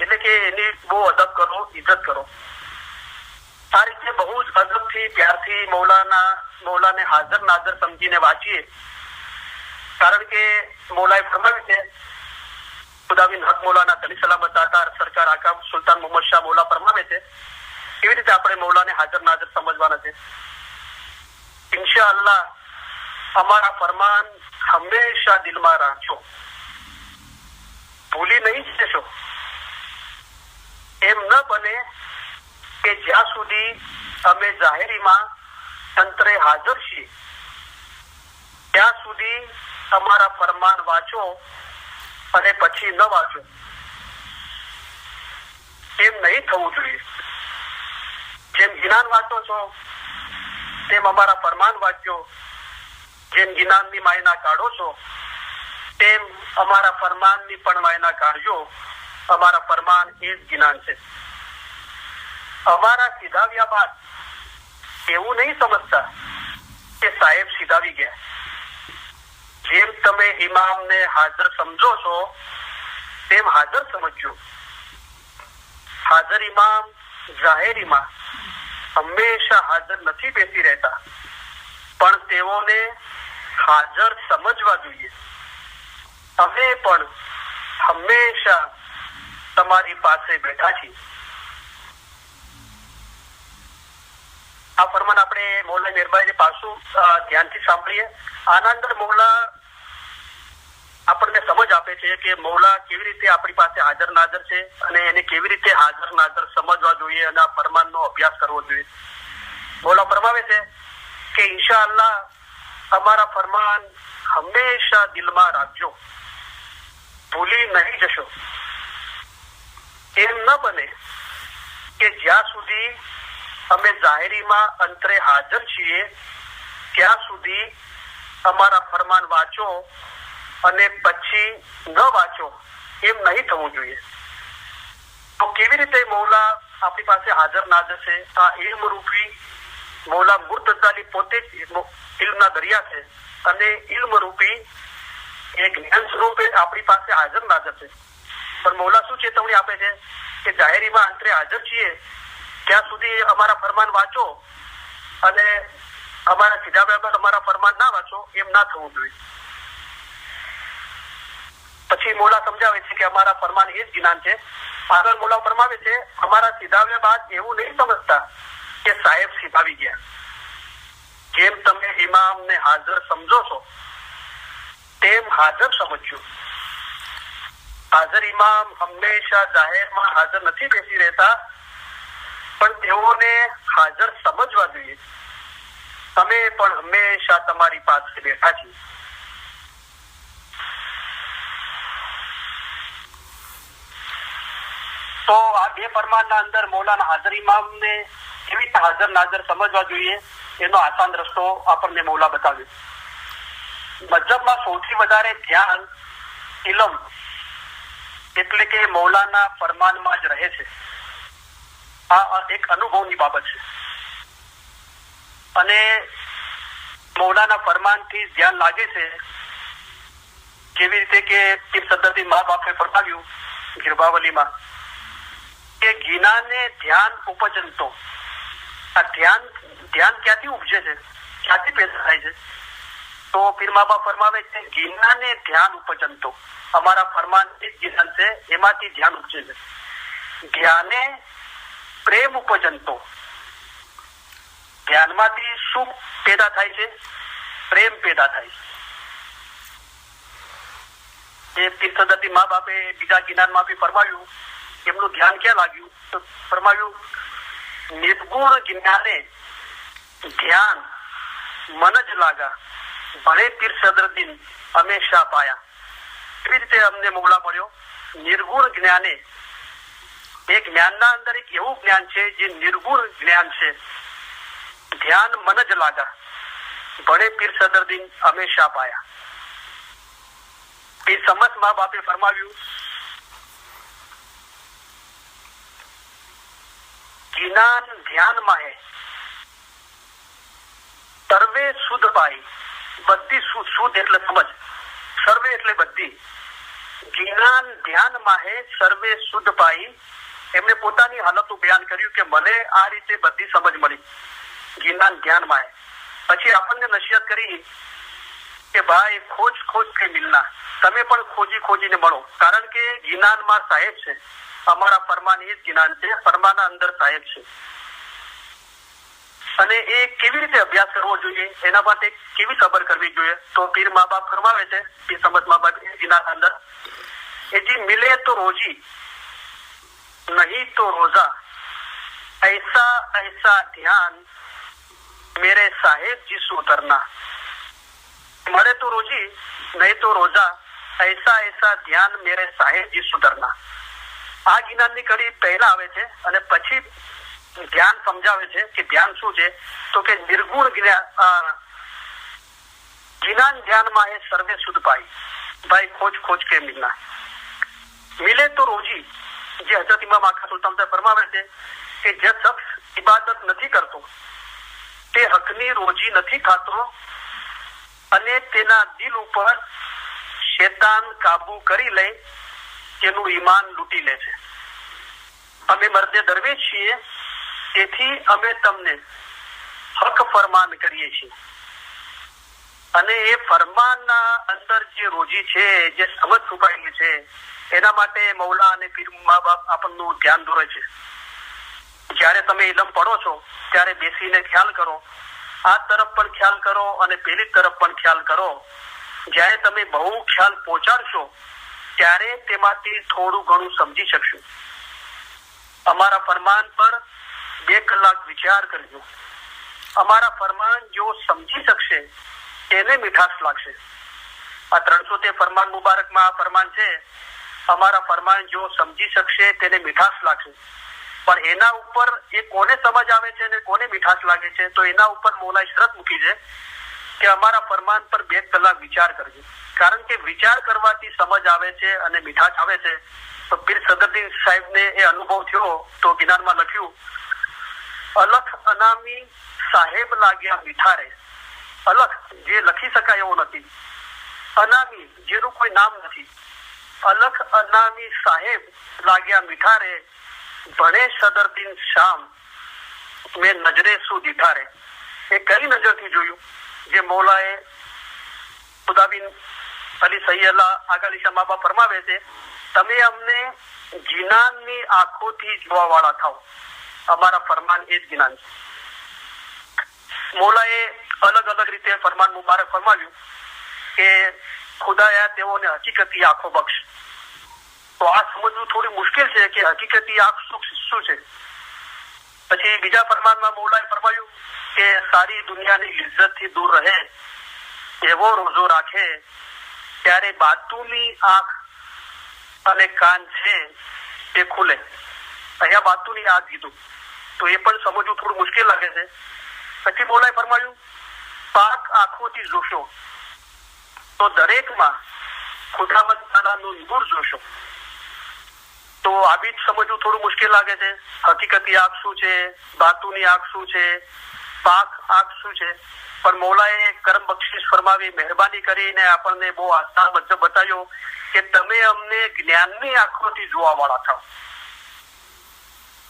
એટલે કે એની બહુ અદબ કરો, ઇજ્જત કરો। આ રીતે બહુ જ અદબથી પ્યારથી મૌલાને હાજર નાજર સમજીને વાંચીએ, કારણ કે મૌલાએ ફરમાવ્યું છે, ખુદાબિન હક મૌલાના તલી સલામત દાતાર સરકાર આકા સુલતાન મોહમ્મદ શાહ મૌલા ફરમાવે છે કેવી રીતે આપણે મૌલાને હાજર નાજર સમજવાના છે। ઇન્શાઅલ્લાહ અમારા ફરમાન હંમેશા દિલમાં રાખજો, ભૂલી નહીં જશો। એમ ન બને કે જ્યાં સુધી અમે જાહેરીમાં તંત્રે હાજર છીએ ત્યાં સુધી અમારા ફરમાન વાંચો અને પછી ન વાંચો, એમ નહીં થવું જોઈએ। જેમ જ્ઞાન વાંચો છો તેમ અમારા ફરમાન વાંચો, જેમ જ્ઞાનની માયના કાઢો છો તેમ અમારા ફરમાનની પણ માયના કાઢજો। અમારા ફરમાન એ જ જ્ઞાન છે। અમારા સિધાવ્યા બાદ એવું નહીં સમજતા કે સાહેબ સિધાવી ગયા। જેમ તમે ઇમામને હાજર સમજો છો તેમ હાજર સમજજો। હાજર ઇમામ જાહેરીમાં હંમેશા હાજર નથી બેસી રહેતા, પણ તેઓને હાજર સમજવા જોઈએ। અમે પણ હંમેશા તમારી પાસે બેઠા છીએ। આ ફરમાન આપણે મૌલા મહેરબાની પાછું ધ્યાનથી સાંભળીએ। આના અંદર મૌલા આપણને સમજ આપે છે કે મૌલા કેવી રીતે આપણી પાસે હાજર નાજર છે અને એને કેવી રીતે હાજર નાજર સમજવા જોઈએ અને આ ફરમાનનો અભ્યાસ કરવો જોઈએ। મૌલા ફરમાવે છે કે ઇન્શાઅલ્લાહ અમારા ફરમાન હંમેશા દિલમાં રાખજો, ભૂલી નહીં જશો। એમ ન બને કે જ્યાં સુધી અમે જાહેરીમાં અંતરે હાજર છીએ ત્યાં સુધી અમારા ફરમાન વાંચો અને પછી ન વાંચો, એમ નહીં થવું જોઈએ। તો કેવી રીતે મૌલા આપણી પાસે હાજર નાજર છે? આ ઇલ્મ રૂપી મૌલા મુર્તઝાલી પોતે જ ઇલ્મના દરિયા છે અને ઇલ્મ રૂપી એક જ્ઞાન સ્વરૂપે આપણી પાસે હાજર નાજર છે। પણ મૌલા શું ચેતવણી આપે છે કે જાહેરીમાં અંતરે હાજર છીએ ત્યાં સુધી અમારા ફરમાન વાંચો અને અમારા સીધા બાબત અમારા ફરમાન ના વાંચો, એમ ના થવું જોઈએ। પછી મૌલા સમજાવે છે કે અમારા ફરમાન એ જ જ્ઞાન છે। આગળ મૌલા ફરમાવે છે, અમારા સીધાવ્યા બાદ એવું નહીં સમજતા કે સાહેબ સીધાવી ગયા। જેમ તમે ઇમામને હાજર સમજો છો તેમ હાજર સમજજો। હાજર ઇમામ હંમેશા જાહેરમાં હાજર નથી બેસી રહેતા, પણ તેઓને હાજર સમજવા જોઈએ। અમે પણ હંમેશા તમારી પાસે બેઠા છીએ। તો આ બે ફરમાનના અંદર મૌલાના હાજર ઇમામને કેવી રીતે હાજર નાજર સમજવા જોઈએ એનો આસાન રસ્તો આપણને મૌલા બતાવ્યો। મજહબમાં સૌથી વધારે ધ્યાન ઇલમ એટલે કે મૌલાના ફરમાનમાં જ રહે છે। આ એક અનુભવની બાબત છે અને મૌલાના ફરમાનથી ધ્યાન લાગે છે। કેવી રીતે કે પીર સદ્દરદી મા બાપે ફરમાવ્યું ગિરબાવલીમાં કે ગીનાને ધ્યાન ઉપજંતો। આ ધ્યાન ક્યાંથી ઉપજે છે, ક્યાંથી પેદા થાય છે? તો પીર મા બાપ ફરમાવે છે જ્ઞાને ધ્યાન ઉપજંતો, અમારા ફરમાન એ જ્ઞાન છે એમાંથી ધ્યાન ઉપજે છે. જ્ઞાને પ્રેમ ઉપજંતો, ધ્યાનમાંથી શું પેદા થાય છે? પ્રેમ પેદા થાય છે. એ તીર્થદત્તી મા બાપે બીજા જ્ઞાનમાં બી ફરમાવ્યું, એમનું ધ્યાન ક્યાં લાગ્યું? તો ફરમાવ્યું નિર્ગુણ જ્ઞાને ધ્યાન મન જ લાગા, ભલે પીર સદરદીન હંમેશા પાયા. એવી રીતે અમને મોલા મળ્યો. નિર્ગુણ જ્ઞાને, એ જ્ઞાનના અંદર એક એવું જ્ઞાન છે જે નિર્ગુણ જ્ઞાન છે. ધ્યાન મન જ લાગા, ભલે પીર સદરદીન હંમેશા પાયા. પીર સમત મા બાપે ફરમાવ્યું જ્ઞાન ધ્યાનમાં હે, સર્વે શુદ્ધ પાઈ. બધી શુદ્ધ એટલે સમજ, સર્વે એટલે બધી. જ્ઞાન ધ્યાનમાં હે, સર્વે શુદ્ધ પાઈ. એમણે પોતાની હાલતનું બયાન કર્યું કે મને આ રીતે બધી સમજ મળી, જ્ઞાન ધ્યાનમાં હે. પછી આપણને નસીહત કરી કે ભાઈ ખોજ ખોજ કે મિલના, તમે પણ ખોજી ખોજીને મળો, કારણ કે જ્ઞાનમાં સાહેબ છે. અમારા ફરમાન એ જ જ્ઞાન છે, ફરમાના અંદર સાહેબ છે. અને એ કેવી રીતે અભ્યાસ કરવો જોઈએ, એના માટે કેવી સબર કરવી જોઈએ? તો પીર મા બાપ ફરમાવે છે, પીર સમત મા બાપ જ્ઞાન અંદર એ જી મિલે તો રોજી નહીં તો રોજા, ऐसा ऐसा ध्यान मेरे साहेब जी सुधरना. મળે તો રોજી નહીં તો રોજા, ऐसा ऐसा ध्यान मेरे साहेब जी सुधरना. આ જ્ઞાનની કડી પહેલા આવે છે અને પછી ધ્યાન સમજાવે છે કે ધ્યાન શું છે. તો કે નિર્ગુણ જ્ઞાન ધ્યાનમાં એ સર્વે શુદ્ધ પાઈ. ભાઈ ખોજ ખોજ કે મિલના. મિલે તો રોજી, જે હજરત ઇમામ આકા સુલતાન સાહેબ ફરમાવે છે કે જે શખ્સ ઇબાદત નથી કરતો તે હકની રોજી નથી ખાતો અને તેના દિલ ઉપર શેતાન કાબુ કરી લે, તેનું ઈમાન લૂંટી લે છે. અમે મર્દે દરવેશ છીએ, તેથી અમે તમને હક ફરમાન કરીએ છીએ. અને એ ફરમાનના અંદર જે રોજી છે, જે સમજ છુપાયેલી છે, એના માટે મૌલા અને પીર મા બાપ આપણનું ધ્યાન દોરે છે. જ્યારે તમે ઇલમ પડો છો ત્યારે બેસીને ખ્યાલ કરો, આ તરફ પણ ખ્યાલ કરો અને પેલી તરફ પણ ખ્યાલ કરો. જ્યારે તમે બહુ ખ્યાલ પહોંચાડશો ત્યારે તેમાંથી થોડું ઘણું સમજી શકશો. અમારા ફરમાન પર 2 કલાક વિચાર કરજો. અમારા ફરમાન જો સમજી શકશે તેને મીઠાશ લાગશે. આ 300 ફરમાન મુબારકમાં આ ફરમાન છે, અમારા ફરમાન જો સમજી શકશે તેને મીઠાશ લાગશે. પણ એના ઉપર એ કોને સમજ આવે છે અને કોને મીઠાશ લાગે છે, તો એના ઉપર મોલાએ શરત મૂકી છે કે અમારા ફરમાન પર 2 કલાક વિચાર કરજો. કારણ કે વિચાર કરવાથી સમજ આવે છે અને મીઠાશ આવે છે. તો પીર સદરદીન સાહેબને એ અનુભવ થયો તો જ્ઞાનમાં લખ્યું અલખ અનામી સાહેબ લાગ્યા મીઠારે. અલખ જે લખી શકાય એવો નથી, અનામી જેનું કોઈ નામ નથી. અલખ અનામી સાહેબ લાગ્યા મીઠારે, ભણે સદરદીન શામ મેં નજરે શું દીઠારે. એ કઈ નજરથી જોયું? જે મૌલાએ ખુદાબીન અલી સૈયદલા આગલી મા બાપ ફરમાવે છે તમે અમને જ્ઞાનની આંખોથી જોવા વાળા થાવ. અમારા ફરમાન એ જ જ્ઞાન છે. મૌલાએ અલગ અલગ રીતે ફરમાન મુબારક ફરમાવ્યું કે ખુદાયા તેઓને હકીકતી આંખો બક્ષ. તો આ સમજવું થોડી મુશ્કેલ છે કે હકીકતી આંખ શું છે. પછી બીજા ફરમાનમાં મૌલાએ ફરમાવ્યું કે સારી દુનિયાની ઇજ્જતથી દૂર રહે એવો રોજો રાખે, ત્યારે બાતુની આંખ અને કાન છે તે ખુલે. અહીંયા બાતુની આંખ કીધું તો એ પણ સમજવું થોડું મુશ્કેલ લાગે છે. પછી મૌલાએ ફરમાવ્યું પાક આંખોથી જોશો તો દરેકમાં ખુદાવંદ તાલાનું નૂર જોશો. તો આ બી સમજવું થોડું મુશ્કેલ લાગે છે. હકીકતી આંખ શું છે, બાતુની આંખ શું છે, પાક આંખ શું છે. પણ મૌલાએ કરમ બક્ષિસ ફરમાવી, મહેરબાની કરીને આપણને બહુ આસાન મતલબ બતાવ્યો કે તમે અમને જ્ઞાનની આંખોથી જોવા વાળા થાવ.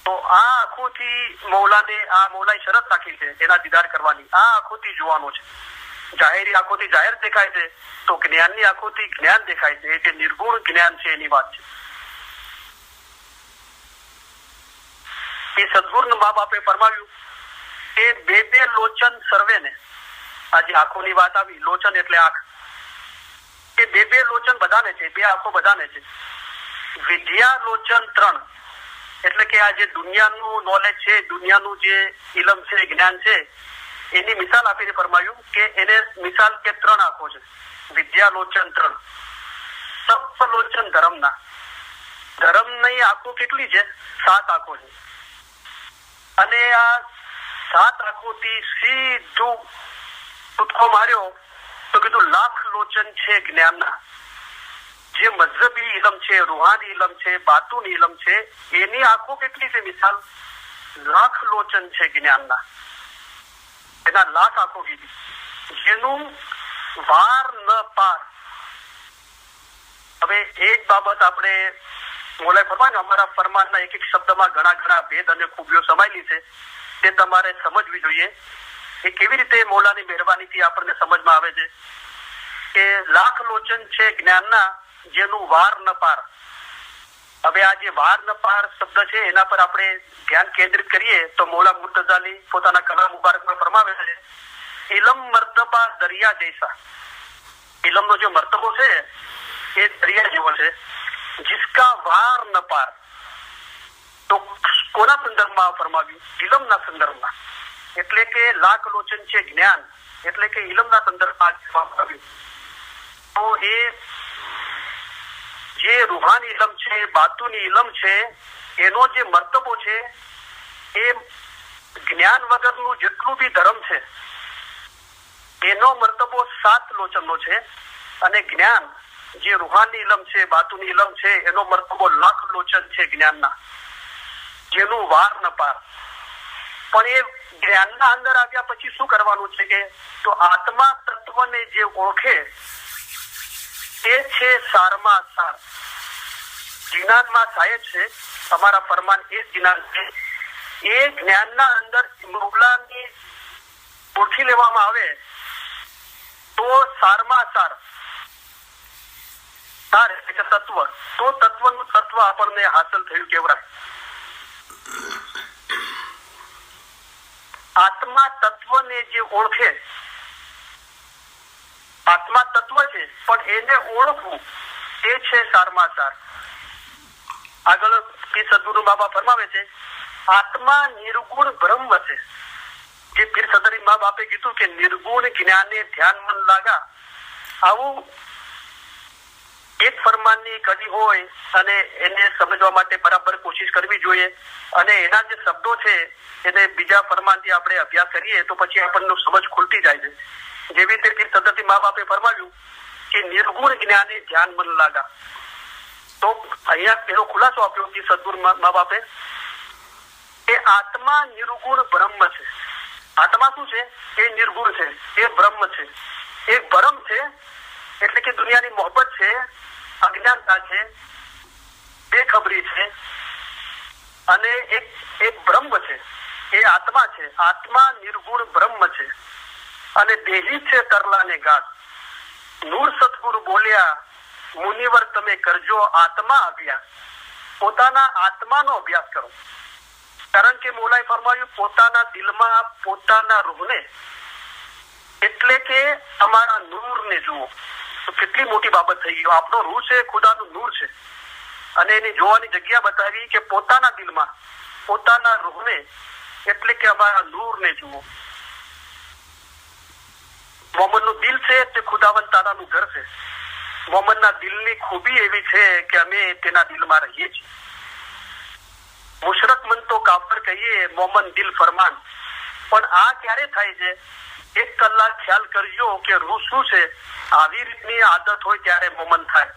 તો આ આંખોથી મૌલાએ શરત રાખી છે એના દીદાર કરવાની. આ આંખોથી જોવાનો છે. જાહેરી આંખોથી જાહેર દેખાય છે તો જ્ઞાનની આંખોથી જ્ઞાન દેખાય છે. એ જે નિર્ગુણ જ્ઞાન છે એની વાત છે. એ સદગુરુના મા બાપે ફરમાવ્યું કે બે લોચન સર્વેને, આજે આંખોની વાત આવી, લોચન એટલે આંખ, કે બે લોચન બધાને છે, બે આંખો બધાને છે. વિદ્યા લોચન 3, એટલે કે આ જે દુનિયાનું નોલેજ છે, દુનિયાનું જે ઇલમ છે, જ્ઞાન છે, એની મિસાલ આપીને ફરમાયું કે એને મિસાલ કે 3 આંખો છે. વિદ્યા લોચન 3. સપ લોચન ધર્મના, ધર્મની આંખો કેટલી છે? 7 આંખો છે. અને આ 7 આંખોથી સીધું કૂદકો માર્યો તો કીધું લાખ લોચન છે જ્ઞાનના. જે મજહબી ઇલમ છે, રૂહાની ઇલમ છે, બાતુની ઇલમ છે, એની આંખો કેટલી છે? મિસાલ લાખ લોચન છે જ્ઞાનના. એના લાખ આંખો કીધી, જેનું વાર ન પાર. હવે એક બાબત આપણે મોલાએ ફરમાન, અમારા ફરમાનના એક શબ્દમાં ઘણા ભેદ અને ખૂબીઓ સમાયેલી છે, તે તમારે સમજવી જોઈએ. એ કેવી રીતે મોલાની મહેરબાનીથી આપણને સમજમાં આવે છે કે લાખ લોચન છે જ્ઞાનના, જેનું વાર ન પાર. હવે આ જે વાર ન પાર શબ્દ છે એના પર આપણે ધ્યાન કેન્દ્રિત કરીએ તો મૌલા મુર્તઝાલી પોતાના કલામ મુબારકમાં ફરમાવે છે, ઇલમ મર્તબા દરિયા જૈસા. ઇલમનો જે મર્તબો છે એ દરિયા જેવો છે, जिसका वार न पार. તો કોના સંદર્ભમાં ફરમાવ્યું? ઇલમના સંદર્ભમાં. એટલે કે લાખ લોચન છે જ્ઞાન, એટલે કે ઇલમના સંદર્ભમાં આવ્યું. તો એ જે રૂહાની ઇલમ છે, બાતુની ઇલમ છે, એનો જે મર્તબો છે એ જ્ઞાન વગરનું જેટલું બી ધર્મ છે એનો મર્તબો 7 લોચનનો છે. અને જ્ઞાન જે રૂહાની ઇલમ છે, બાતુની ઇલમ છે, એનો મર્તબો લાખ લોચન છે જ્ઞાનના, જેનું વાર ન પાર. પણ એ જ્ઞાનના અંદર આવ્યા પછી શું કરવાનું છે કે તો આત્મા તત્વને જે ઓળખે તે છે સારમાં સાર. જ્ઞાનમાં સાહેબ છે, તમારા ફરમાન એ જ્ઞાન છે. એ જ્ઞાનના અંદર મૌલાની ઓળખી લેવામાં આવે તો સારમાં સાર. તત્વ, તો તત્વનું તત્વ આપણને હાંસલ થયું કહેવાય. આત્મા તત્વને જે ઓળખે, આત્મા તત્વ છે પણ એને ઓળખવું એ છે સારમાં સાર. આગળ એ સદગુરુ બાબા ફરમાવે છે, આત્મા નિર્ગુણ બ્રહ્મ છે. જે પીર સદરી મા બાપે કીધું કે નિર્ગુણ જ્ઞાને ધ્યાન મન લાગા, આવું એક ફરમાનની કડી હોય અને એને સમજવા માટે બરાબર કોશિશ કરવી જોઈએ. અને એના જે શબ્દો છે એને બીજા ફરમાનથી આપણે અભ્યાસ કરીએ તો પછી આપણને સમજ ખુલતી જાય છે. જેવી રીતે પીર સદરી મા બાપે ફરમાવ્યું કે નિર્ગુણ જ્ઞાને ધ્યાન મન લાગા, તો અહીંયા એનો ખુલાસો આપ્યો કે સદગુરુ મા બાપે કે આત્મા નિર્ગુણ બ્રહ્મ છે. આત્મા શું છે? એ નિર્ગુણ છે, એ બ્રહ્મ છે, એ બ્રહ્મ છે. એટલે કે દુનિયાની મોહબ્બત છે, અજ્ઞાનતા છે, બેખબરી છે, અને એક બ્રહ્મ છે, એ આત્મા છે. આત્મા નિર્ગુણ બ્રહ્મ છે અને દેહી છે તરલાને ગાઢ. નૂર સતગુરુ બોલ્યા, મુનિવર તમે કરજો આત્મા અભ્યાસ. પોતાના આત્માનો અભ્યાસ કરો. કારણ કે મોલાએ ફરમાવ્યું પોતાના દિલમાં પોતાના રૂહને, એટલે કે તમારા નૂરને જુઓ. તો કેટલી મોટી બાબત થઈ ગઈ. આપણો રૂહ છે, ખુદાનું નૂર છે, અને એની જોવાની જગ્યા બતાવી કે પોતાના દિલમાં પોતાના રૂહને, એટલે કે અમારા નૂરને જુઓ. મોહમ્મદનું દિલ છે તે ખુદાવંદ તાલાનું ઘર છે. મોહમ્મદના દિલની ખૂબી એવી છે કે અમે તેના દિલમાં રહીએ છીએ. મુશરક મન તો કાફર કહીએ, મોમન દિલ ફરમાન. પણ આ ક્યારે થાય છે? 1 કલાક ખ્યાલ કરજો કે રૂહ શું છે. આવી રીતની આદત હોય ત્યારે મોમન થાય.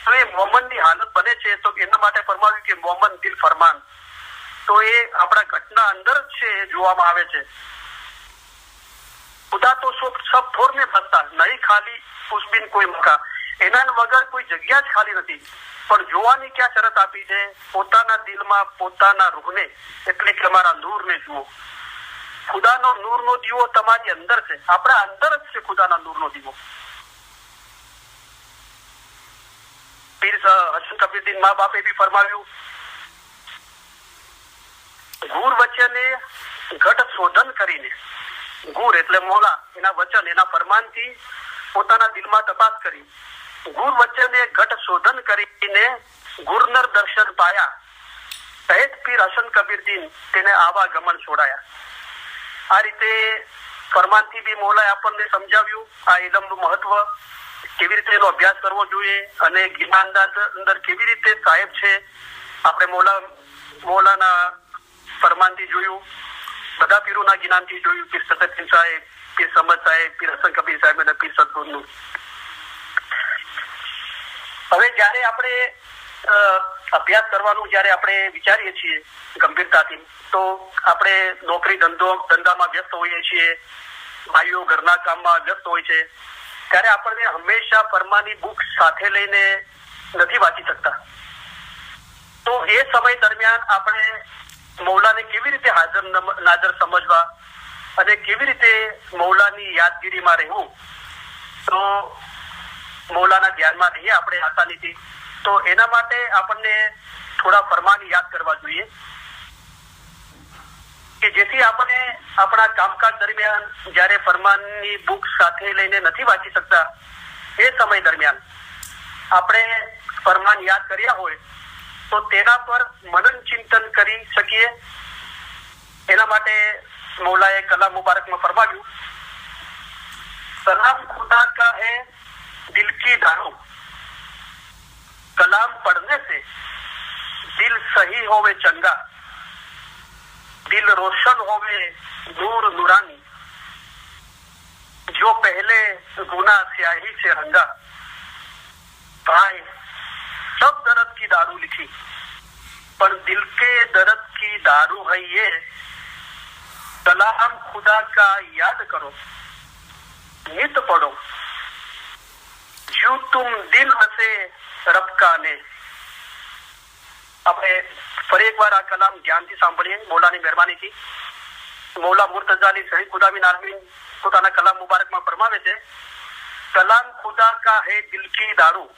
તો એ મોમનની હાલત બને છે. તો એના માટે ફરમાવ્યું કે મોમન દિલ ફરમાન. તો એ આપણા ઘટના અંદર જ છે, એ જોવામાં આવે છે. ખુદા તો સબ થોર में बसता नहीं, खाली उस बिन कोई मका. એના વગર કોઈ જગ્યા જ ખાલી નથી. પણ જોવાની ક્યાં શરત આપી છે? પોતાના દિલમાં પોતાના રૂહને, એટલે કે અમારા નૂરને જુઓ. ખુદાનો નૂરનો દીવો તમારી અંદર છે, આપણા અંદર જ છે ખુદાના નૂરનો દીવો. પીર હસન કબીરદીન મા બાપે બી ફરમાવ્યું, ગુર વચને ઘટ શોધન કરીને, ગુર એટલે મોલા, એના વચન એના ફરમાનથી પોતાના દિલમાં તપાસ કરી, ગુર વચને ઘટ શોધન કરીને ગુરનર દર્શન પાયા, સહેજ પીર હસન કબીરદીન તેને આવા ગમન છોડાયા. આ રીતે ફરમાનથી બી મોલાએ આપણને સમજાવ્યું આ ઇલમનું મહત્વ, કેવી રીતે એનો અભ્યાસ કરવો જોઈએ અને જ્ઞાન અંદર કેવી રીતે સાહેબ છે. આપણે મોલાના ફરમાનથી જોયું, બધા પીરોના જ્ઞાનથી જોયું, પીર સતતસિંહ સાહેબ, પીર સમદ સાહેબ, પીર હસન કબીર સાહેબ અને પીર સદગુરુનું. હવે જયારે આપણે અભ્યાસ કરવાનું જયારે આપણે વિચારીએ છીએ ગંભીરતાથી, તો આપણે નોકરી ધંધામાં વ્યસ્ત હોઈએ છીએ, ભાઈઓ ઘરના કામમાં વ્યસ્ત હોય છે, ત્યારે આપણને હંમેશા ફરમાની બુક સાથે લઈને નથી વાંચી શકતા. તો એ સમય દરમિયાન આપણે મૌલાને કેવી રીતે હાજર નાજર સમજવા અને કેવી રીતે મૌલાની યાદગીરીમાં રહેવું, તો મૌલાના ધ્યાનમાં રહીએ આપણે આસાનીથી. તો એના માટે આપણને થોડા ફરમાન યાદ કરવા જોઈએ કે જેથી આપણે આપણા કામકાજ દરમિયાન જયારે ફરમાનની બુક સાથે લઈને નથી વાંચી શકતા, એ સમય દરમિયાન આપણે ફરમાન યાદ કર્યા હોય તો તેના પર મનન ચિંતન કરી શકીએ. એના માટે મૌલાએ કલામ મુબારકમાં ફરમાવ્યું, કલામ ખુદા કા હૈ દિલ કી દારૂ, कलाम पढ़ने से दिल सही होवे चंगा, दिल रोशन होवे नूर नूरानी, जो पहले गुना स्याही से रंगा, भाई सब दर्द की दारू लिखी पर दिल के दर्द की दारू है ये, कलाम खुदा का याद करो नित पढ़ो, जो तुम दिल हसे રબકાને. આપણે ફરી એકવાર આ કલામ ધ્યાનથી સાંભળીએ મૌલાની મહેરબાનીથી. મૌલા મુર્તઝાલી શહીદ ખુદાબીન આલમીન પોતાના કલામ મુબારકમાં ફરમાવે છે, કલામ ખુદા કા હે દિલ કી દારૂ.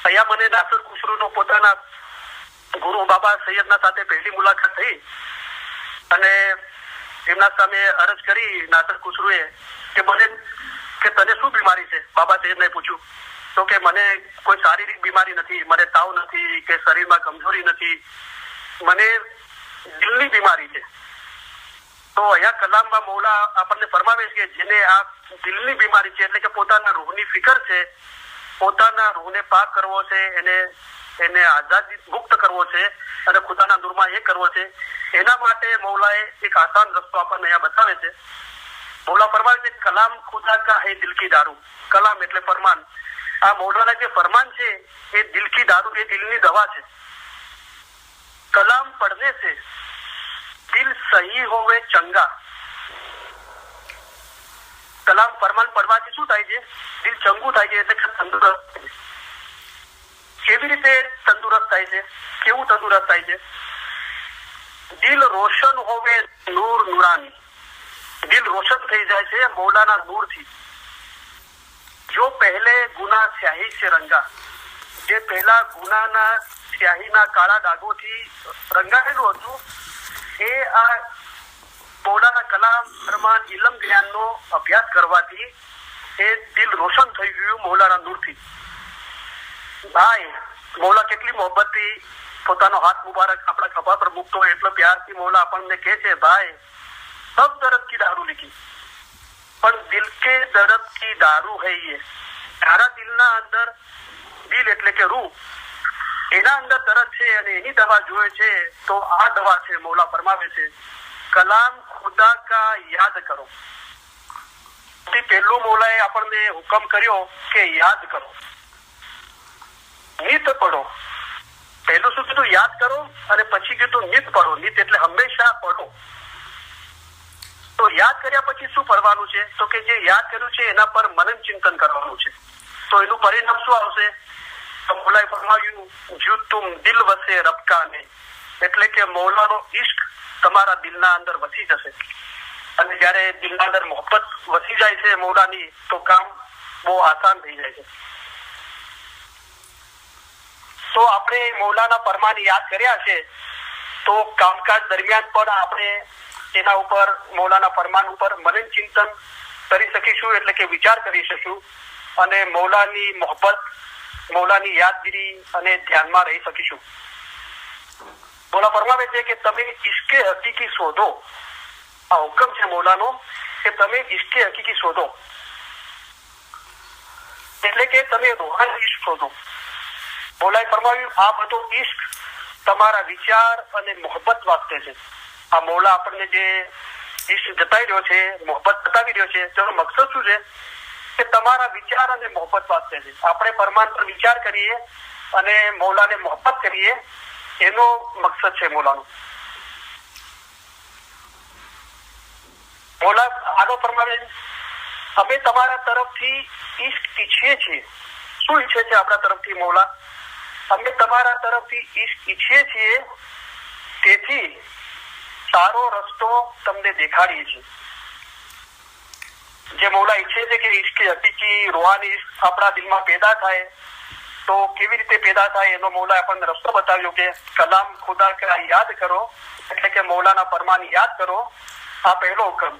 અહીંયા મને નાસર ખુસરુનો પોતાના ગુરુ બાબા સૈયદના સાથે પહેલી મુલાકાત થઈ અને એમના સામે અરજ કરી નાસર ખુસરુએ કે તને શું બીમારી છે. બાબા સૈયદને પૂછ્યું તો કે મને કોઈ શારીરિક બીમારી નથી, મને તાવ નથી કે શરીરમાં કમજોરી નથી, મને દિલની બીમારી છે. તો અહીંયા કલામમાં મૌલા આપણને ફરમાવે છે કે જેને આ દિલની બીમારી છે, એટલે કે પોતાના રૂહની ફિકર છે, પોતાના રૂહને પાક કરવો છે, એને આઝાદી મુક્ત કરવો છે અને ખુદાના નૂરમાં એ કરવો છે, એના માટે મૌલાએ એક આસાન રસ્તો આપણને અહીંયા બતાવે છે. મૌલા ફરમાવે છે, કલામ ખુદા કા હે દિલ કી દારૂ. કલામ એટલે ફરમાન. આ મૌલાના જે ફરમાન છે એ દિલ કી દારૂ, એ દિલની દવા છે. કલામ પડને સે દિલ સહી હોવે ચંગા. કલામ ફરમાન પડવાથી શું થાય છે? દિલ ચંગુ થાય છે, એટલે કે તંદુરસ્ત. કેવી રીતે તંદુરસ્ત થાય છે? કેવું તંદુરસ્ત થાય છે? દિલ રોશન હોવે નૂર નૂરાની. દિલ રોશન થઈ જાય છે મૌલાના નૂરથી. જો પહેલે ગુના સ્યાહી સે રંગા, જે પહેલા ગુનાના સ્યાહીના કાળા ડાઘોથી રંગાયેલું હતું, એ આ મૌલાના કલામ ફરમાન ઇલમ જ્ઞાનનો અભ્યાસ કરવાથી એ દિલ રોશન થઈ ગયું મૌલાના નૂરથી. ભાઈ મૌલા કેટલી મોહબ્બતથી પોતાનો હાથ મુબારક આપણા ખભા પર મૂકતો હોય એટલો પ્યારથી મૌલા આપણને કહે છે, ભાઈ सब दर्द की दारू लिखी पर दिल के दर्द की दारू है ये. તારા દિલના અંદર, દિલ એટલે કે રૂહ, એના અંદર દર્દ છે અને એની દવા જોઈએ છે, તો આ દવા છે. મૌલા ફરમાવે છે, કલામ ખુદા કા યાદ કરો. પહેલું મૌલાએ આપણને હુકમ કર્યો કે યાદ કરો, નિત પડો. પહેલું શું કીધું? યાદ કરો. અને પછી કીધું નિત પડો. નિત એટલે હંમેશા પડો. તો યાદ કર્યા પછી શું પડવાનું છે? તો કે જે યાદ કર્યું છે એના પર મનન ચિંતન કરવાનું છે. તો એનું પરિણામ શું આવશે? તો મૌલાએ ફરમાવ્યું, જો તુમ દિલ વસે રબકાને, એટલે કે મૌલાનો ઇશ્ક તમારા દિલના અંદર વસી જશે. અને જયારે દિલના અંદર મોહબ્બત વસી જાય છે મૌલાની, તો કામ બહુ આસાન થઈ જાય છે. તો આપણે મૌલાના ફરમાન યાદ કર્યા છે, તો કામકાજ દરમિયાન પણ આપણે એના ઉપર, મૌલાના ફરમાન ઉપર મનન ચિંતન કરી શકીશું, એટલે કે વિચાર કરી શકીશું, અને મૌલાની મોહબ્બત, મૌલાની યાદગીરી અને ધ્યાનમાં રહી શકીશું. મૌલા ફરમાવે છે કે તમે ઇશ્કે હકીકી શોધો. આ હુકમ છે મૌલાનો કે તમે ઇશ્કે હકીકી શોધો, એટલે કે તમે રૂહાની ઇશ્ક શોધો. મૌલાએ ફરમાવ્યું આ બધો ઇશ્ક તમારા વિચાર અને મોહબ્બત વાસ્તે છે. આ મૌલા આપણને જે ઇશ્ક જતાવી રહ્યો છે, મોહબ્બત બતાવી રહ્યો છે, તેનો મકસદ શું છે કે તમારા વિચાર અને મોહબ્બત વાસ્તે છે. આપણે ફરમાન પર વિચાર કરીએ અને મૌલાને મોહબ્બત કરીએ, એનો મકસદ છે મૌલાનો. મૌલા આગળ ફરમાવે અમે તમારા તરફથી ઇશ્ક ઈચ્છીએ છીએ. શું ઈચ્છે છે આપણા તરફથી મૌલા? અમે તમારા તરફથી ઇશ્ક ઈચ્છીએ છીએ, તેથી સારો રસ્તો તમને દેખાડીએ છીએ. જે મૌલા ઈચ્છે છે કે ઇશ્કે હકીકી, રૂહાની ઇશ્ક આપણા દિલમાં પેદા થાય, તો કેવી રીતે પેદા થાય એનો મૌલા આપણને રસ્તો બતાવ્યો કે કલામ ખુદા કા યાદ કરો, એટલે કે મૌલાના ફરમાન યાદ કરો. આ પહેલો હુકમ.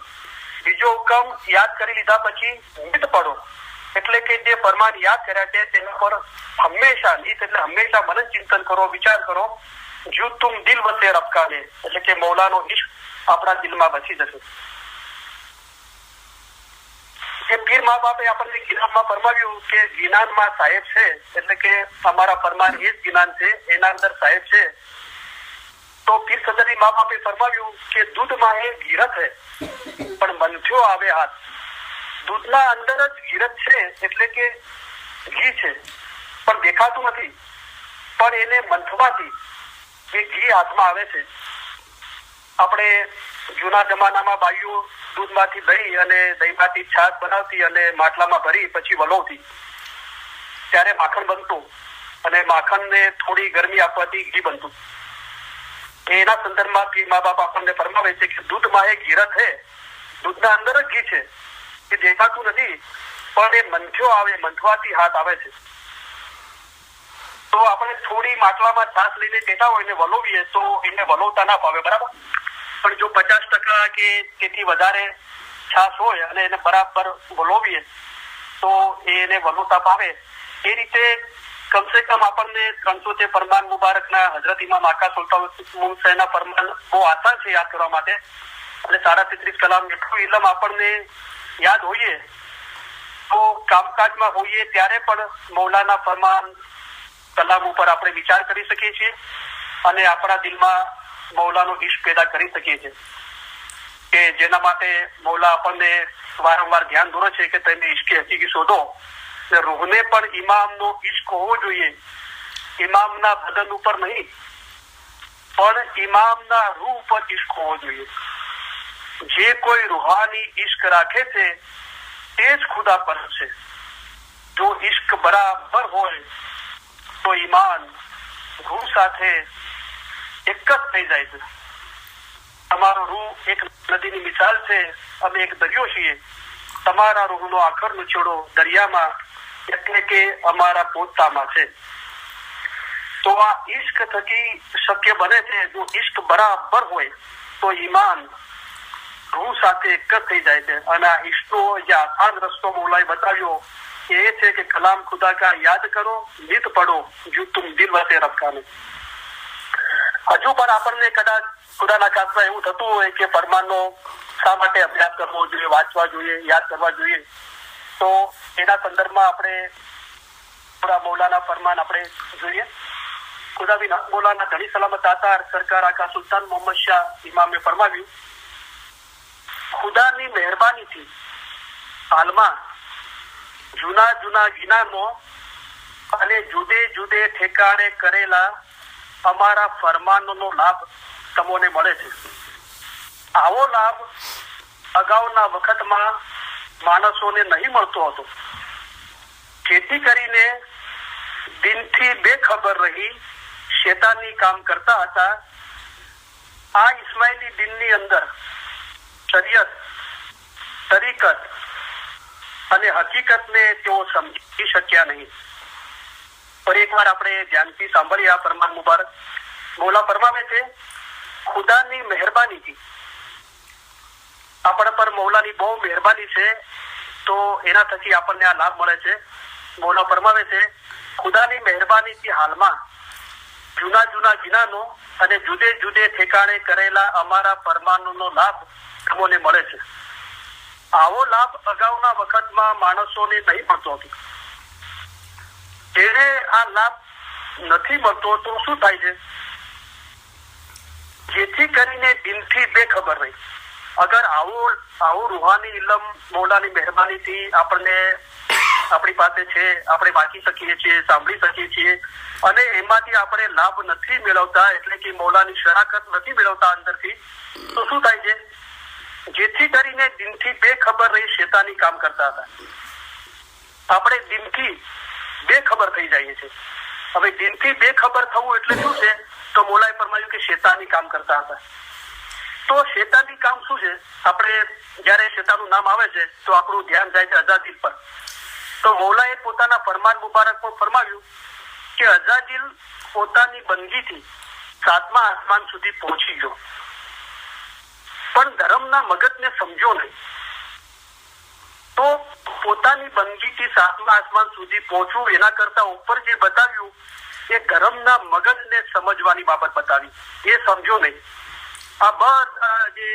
બીજો હુકમ, યાદ કરી લીધા પછી નિત પડો, એટલે કે જે ફરમાન યાદ કર્યા છે તેના પર હંમેશા, નિત એટલે હંમેશા મનન ચિંતન કરો, વિચાર કરો. જો તુમ દિલ વસે રબકા લે, એટલે કે મૌલાનો ઇશ્ક આપણા દિલમાં વસી જશે. જે પીર મા બાપે આપણને ગિનાનમાં ફરમાવ્યું કે ગિનાનમાં સાહેબ છે, એટલે કે અમારા ફરમાન એ જ ગિનાન છે, એના અંદર સાહેબ છે. તો પીર સદરી મા બાપે ફરમાવ્યું કે દૂધમાં એ ગીરત હે પણ મંથ્યો આવે હાથ. દૂધના અંદર જ ગીરત છે, એટલે કે ઘી છે, પણ દેખાતું નથી, પણ એને મંથવાથી એ ઘી હાથમાં આવે છે. આપણે જૂના જમાનામાં બાઈઓ દૂધમાંથી દહીં અને દહીંમાંથી છાશ બનાવતી અને માટલામાં ભરી પછી વલોવતી, ત્યારે માખણ બનતું, અને માખણને થોડી ગરમી આપવાથી ઘી બનતું. એના સંદર્ભમાં પીર મા બાપ આપણને ફરમાવે છે કે દૂધમાં એ ગીરત હે, દૂધના અંદર જ ઘી છે, એ દેખાતું નથી, પણ એ મંથ્યો આવે, મંથવાથી હાથ આવે છે. તો આપણે થોડી માટલામાં છાશ લઈને બેઠા હોય ને વલોવીએ તો એને વલોવતા ના પાવે, બરાબર. પણ જો 50% કે તેથી વધારે છાશ હોય અને એને બરાબર વલોવીએ તો એને વલોવતા પાવે. એ રીતે કમસે કમ આપણને 300 ફરમાન મુબારકના હજરત ઇમામ આકા સુલતાન હુસૈનના ફરમાન બહુ આસાન છે યાદ કરવા માટે, અને 33.5 કલામ એટલું ઇલમ આપણને યાદ હોઈએ તો કામકાજમાં હોઈએ ત્યારે પણ મૌલાના ફરમાન કલામ ઉપર આપણે વિચાર કરી શકીએ છીએ અને આપણા દિલમાં મૌલાનો ઇશ્ક પેદા કરી શકીએ છીએ. કે જેના માટે મૌલા આપણને વારંવાર ધ્યાન દોરે છે કે તમે ઇશ્કે હકીકી શોધો. રૂહને પણ ઇમામનો ઇશ્ક હોવો જોઈએ, ઇમામના બદન ઉપર નહીં, પણ ઇમામના રૂહ ઉપર ઇશ્ક હોવો જોઈએ. જે કોઈ રૂહાની ઇશ્ક રાખે છે તે જ ખુદા પર છે. જો ઇશ્ક બરાબર હોય તો ઈમાન રૂહ સાથે એક જ થઈ જાય છે. તમારો રૂહ એક નદીની મિસાલ છે, અમે એક દરિયો છીએ. તમારા રૂહનો આખરનો છેડો દરિયામાં, એટલે કે અમારા પોતામાં છે. તો આ ઇશ્ક થકી શક્ય બને છે. જો ઇશ્ક બરાબર હોય તો ઈમાન રૂહ સાથે એક જ થઈ જાય છે. અને આ ઇશ્કનો જે આસાન રસ્તો મૌલાએ બતાવ્યો એ છે કે કલામ ખુદા કા યાદ કરો, નિત પડો, જો તુમ દિલ વસે રબકાને. હજુ પણ આપણને કદાચ ખુદાના ખાસમાં એવું થતું હોય કે ફરમાનનો શા માટે અભ્યાસ કરવો જોઈએ, વાંચવા જોઈએ, યાદ કરવા જોઈએ, તો એના સંદર્ભમાં આપણે થોડા મૌલાના ફરમાન આપણે જોઈએ. ખુદાબી મૌલાના ધણી સલામત આતાર સરકાર આકા સુલતાન મોહમ્મદ શાહ ઇમામે ફરમાવ્યું, ખુદાની મહેરબાનીથી હાલમાં જૂના ગિનાનો અને જુદે જુદે ઠેકાણે કરેલા અમારા ફરમાનનો લાભ તમને મળે છે. આવો લાભ અગાઉના વખતમાં માણસોને નહીં મળતો હતો. જેથી કરીને દિનથી બેખબર રહી શેતાની કામ કરતા હતા આ ઇસ્માઇલી દિનની અંદર શરીયત, તરીકત અને હકીકતને તેઓ સમજી શક્યા નહીં. પર એકવાર આપણે ધ્યાનથી સાંભળીએ આ ફરમાન મુબારક. મૌલા ફરમાવે છે, ખુદાની મહેરબાનીથી આપણા પર મૌલાની બહુ મહેરબાની છે, તો એના થકી આપણને આ લાભ મળે છે. મૌલા ફરમાવે છે, ખુદાની મહેરબાનીથી હાલમાં જૂના જૂના ગિનાનો અને જુદે જુદે ઠેકાણે કરેલા અમારા ફરમાનોનો લાભ તમને મળે છે. આવો લાભ અગાઉના વખતમાં માણસોને નહીં મળતો હતો. જેને આ લાભ નથી મળતો તો શું થાય છે? જેથી કરીને દિનથી બેખબર રહી. અગર આવો રૂહાની ઇલમ મૌલાની મહેરબાનીથી આપણને આપણી પાસે છે, આપણે વાંચી શકીએ છીએ, સાંભળી શકીએ છીએ, અને એમાંથી આપણે લાભ નથી મેળવતા, એટલે કે મૌલાની શરાકત નથી મેળવતા અંદરથી, તો શું થાય છે? જેથી કરીને દિનથી બેખબર રહી શેતાની કામ કરતા હતા. આપણે દિનથી બેખબર થઈ જઈએ છીએ. હવે દિનથી બેખબર થવું એટલે શું છે? તો મૌલાએ ફરમાયું કે શેતાની કામ કરતા હતા. તો શેતાની કામ શું છે? આપણે જયારે શેતાનું નામ આવે છે તો આપણું ધ્યાન જાય છે અઝાજીલ પર. તો મૌલાએ પોતાના ફરમાન મુબારકમાં ફરમાવ્યું કે અઝાજીલ પોતાની બંદગીથી 7મા આસમાન સુધી પહોંચી ગયો, પણ ધર્મના મગજને સમજો નહીં. તો પોતાની બંદગીથી 7મા આસમાન સુધી પહોંચવું એના કરતા ઉપર જે બતાવ્યું એ ધર્મના મગજને સમજવાની બાબત બતાવી, એ સમજો નહીં. આ બધા જે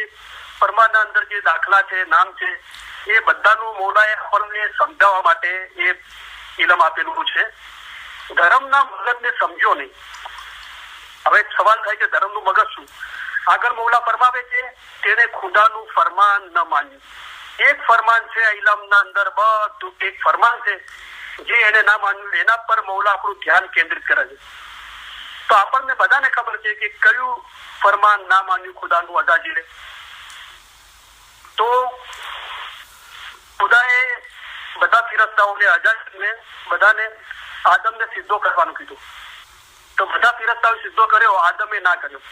ફરમાનના અંદર જે દાખલા છે, નામ છે, એ બધાનું મૌલાએ આપણને સમજાવવા માટે એ ઇલમ આપેલું છે. ધર્મના મગજને સમજો નહીં. હવે સવાલ થાય કે ધર્મનું મગજ શું? આગળ મૌલા ફરમાવે છે, તેને ખુદાનું ફરમાન ન માન્યું. એક ફરમાન છે ઇલમના અંદર, બધું એક ફરમાન છે, જે એને ના માન્યું એના પર મૌલા આપણું ધ્યાન કેન્દ્રિત કરે છે. તો આપણને બધાને ખબર છે કે કયું ફરમાન ના માન્યું ખુદાનું અઝાજીલે. તો ખુદાએ બધા ફિરસ્તાઓને, અઝાજીલને બધાને આદમને સિદ્ધો કરવાનું કીધું. તો બધા ફિરસ્તાઓ સિદ્ધો કર્યો, આદમે ના કર્યો.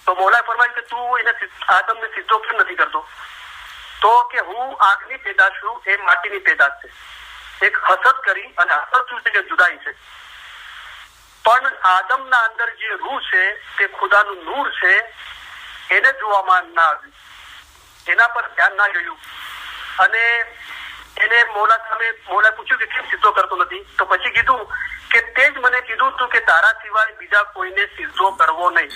તો મૌલાએ ફરમાયું કે તું એને આદમને સિદ્ધો કેમ નથી કરતો? તો કે હું આગની પેદાશ છું, એ માટીની પેદાશ છે. એક હસદ કરી, અને હસદ શું છે કે જુદાઈ છે. પણ આદમના અંદર જે રૂહ છે તે ખુદાનું નૂર છે, એને જોવામાં ના આવ્યું, એના પર ધ્યાન ના ગયું. અને એને મૌલાએ પૂછ્યું કે કેમ સિદ્ધો કરતો નથી? તો પછી કીધું કે તે જ મને કીધું હતું કે તારા સિવાય બીજા કોઈને સિદ્ધો કરવો નહીં.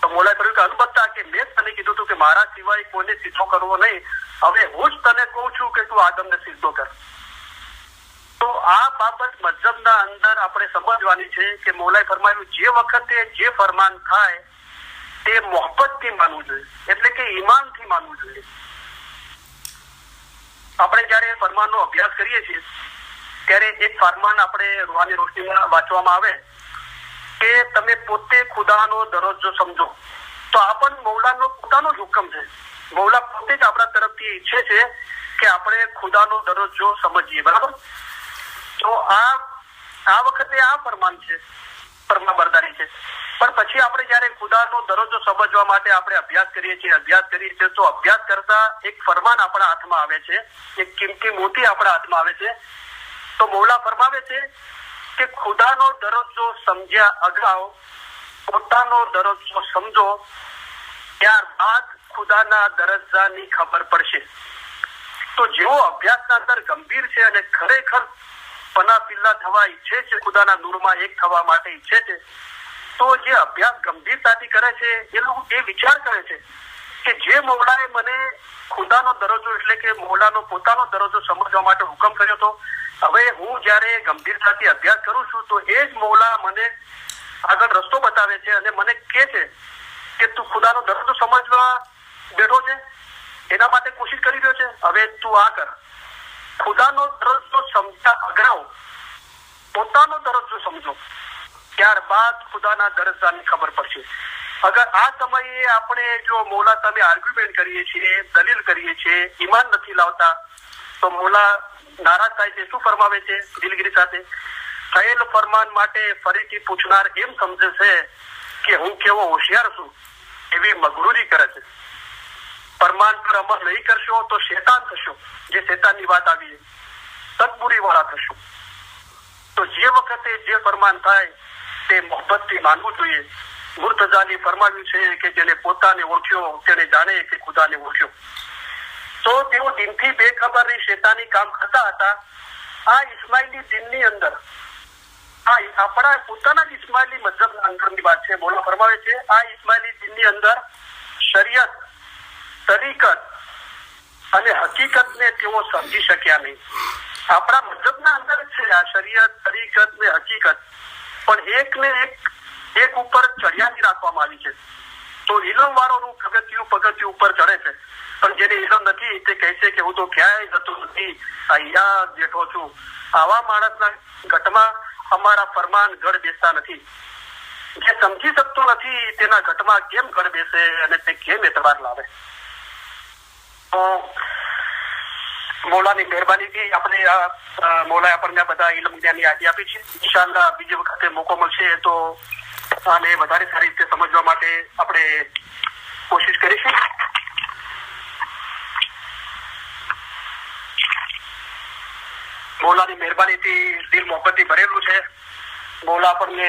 તો મૌલાએ કહ્યું કે અલબત્તા, કે મેં તને કીધું હતું કે મારા સિવાય કોઈને સિદ્ધો કરવો નહીં. હવે હું જ તને કહું છું કે તું આદમને સિદ્ધો કર. તો આ બાબત મઝહબના અંદર આપણે સમજવાની છે કે મૌલાએ ફરમાયું જે વખતે જે ફરમાન થાય તે મોહબ્બતથી માનવું જોઈએ, એટલે કે ઈમાનથી માનવું જોઈએ. આપણે જયારે ફરમાનનો અભ્યાસ કરીએ છીએ ત્યારે એક ફરમાન આપણે રૂહાની રોશનીમાં વાંચવામાં આવે કે તમે પોતે ખુદાનો દરજ્જો સમજો. તો આ પણ મૌલાનો પોતાનો જ હુકમ છે. મૌલા પોતે જ આપણા તરફથી ઈચ્છે છે કે આપણે ખુદાનો દરજ્જો સમજીએ, બરાબર? તો આ વખતે આ ફરમાન છે, ફરમાન બરદારી છે. પણ પછી આપણે જયારે ખુદાનો દરજ્જો સમજવા માટે આપણે અભ્યાસ કરીએ છીએ તો અભ્યાસ કરતા એક ફરમાન આપણા હાથમાં આવે છે, એક કિંમતી મોતી આપણા હાથમાં આવે છે. તો મૌલા ફરમાવે છે કે ખુદાનો દરજ્જો સમજ્યા અગાઉ પોતાનો દરજ્જો સમજો, ત્યારબાદ ખુદાના દરજ્જાની ખબર પડશે. તો જેવો અભ્યાસના અંદર ગંભીર છે અને ખરેખર પના પિલ્લા થવા ઈચ્છે છે, ખુદાના નૂરમાં એક થવા માટે ઈચ્છે છે, તો જે અભ્યાસ ગંભીરતાથી કરે છે એ લોકો એ વિચાર કરે છે કે જે મૌલાએ મને ખુદાનો દરજ્જો એટલે કે મૌલાનો પોતાનો દરજ્જો સમજવા માટે હુકમ કર્યો હતો, હવે હું જયારે ગંભીરતાથી અભ્યાસ કરું છું તો એ જ મૌલા મને આગળ રસ્તો બતાવે છે અને મને કહે છે કે તું ખુદાનો દરજ્જો સમજવા બેઠો છે, એના માટે કોશિશ કરી રહ્યો છે, હવે તું આ કર. ખુદાનો દરજ્જો સમજ્યા અગાઉ પોતાનો દરજ્જો સમજો, ત્યારબાદ ખુદાના દરજ્જાની ખબર પડશે. અગર આ સમયે આપણે જો મૌલા સામે આર્ગ્યુમેન્ટ કરીએ છીએ, દલીલ કરીએ છીએ, ઈમાન નથી લાવતા, તો મૌલા નારાજ થાય છે. શું ફરમાવે છે દિલગીરી સાથે? થયેલ ફરમાન માટે ફરીથી પૂછનાર એમ સમજે છે કે હું કેવો હોશિયાર છું એવી મગરૂરી કરે છે. ફરમાન પર અમલ નહીં કરશો તો શેતાન થશો, જે શેતાનની વાત આવી સદબુરી વાળા થશો. તો જે વખતે જે ફરમાન થાય તે મોહબ્બતથી માનવું જોઈએ. મુર્તઝાની ફરમાવ્યું છે કે જેને પોતાને ઓળખ્યો તેને જાણે કે ખુદાને ઓળખ્યો. તો તેઓ દિનથી બેખબર શેતાની કામ કરતા હતા. આ ઇસ્માઇલી દિનની અંદર આપણા પોતાના જ ઇસ્માઇલી મઝહબના અંદરની વાત છે. બોલો ફરમાવે છે આ ઇસ્માઇલી દિનની અંદર શરીયત, તરીકત અને હકીકતને તેઓ સમજી શક્યા નહીં. આપણા મઝહબના અંદર જ છે આ શરીયત, તરીકત ને હકીકત, પણ એકને એક ઉપર ચડિયાતી રાખવામાં આવી છે. તો ઇલમ વાળોનું પગથિયું ઉપર ચડે છે, પણ જેને ઇલમ નથી તે કહે છે કે હું તો ક્યાંય જતો નથી, અહીંયા બેઠો છું. આવા માણસના ઘટમાં અમારા ફરમાન ગઢ બેસતા નથી. જે સમજી શકતો નથી તેના ઘટમાં કેમ ગઢ બેસે અને તે કેમ એતબાર લાવે. તો મોલાની મહેરબાનીથી આપણે મોલાએ આપણને બધા ઇલમ જ્ઞાનની યાદી આપી છે. ઇન્શાઅલ્લાહ બીજી વખતે મોકો મળશે તો આને વધારે સારી રીતે સમજવા માટે આપણે કોશિશ કરીશું. મોલાની મહેરબાનીથી દિલ મોહબ્બતથી ભરેલું છે. મોલા આપણને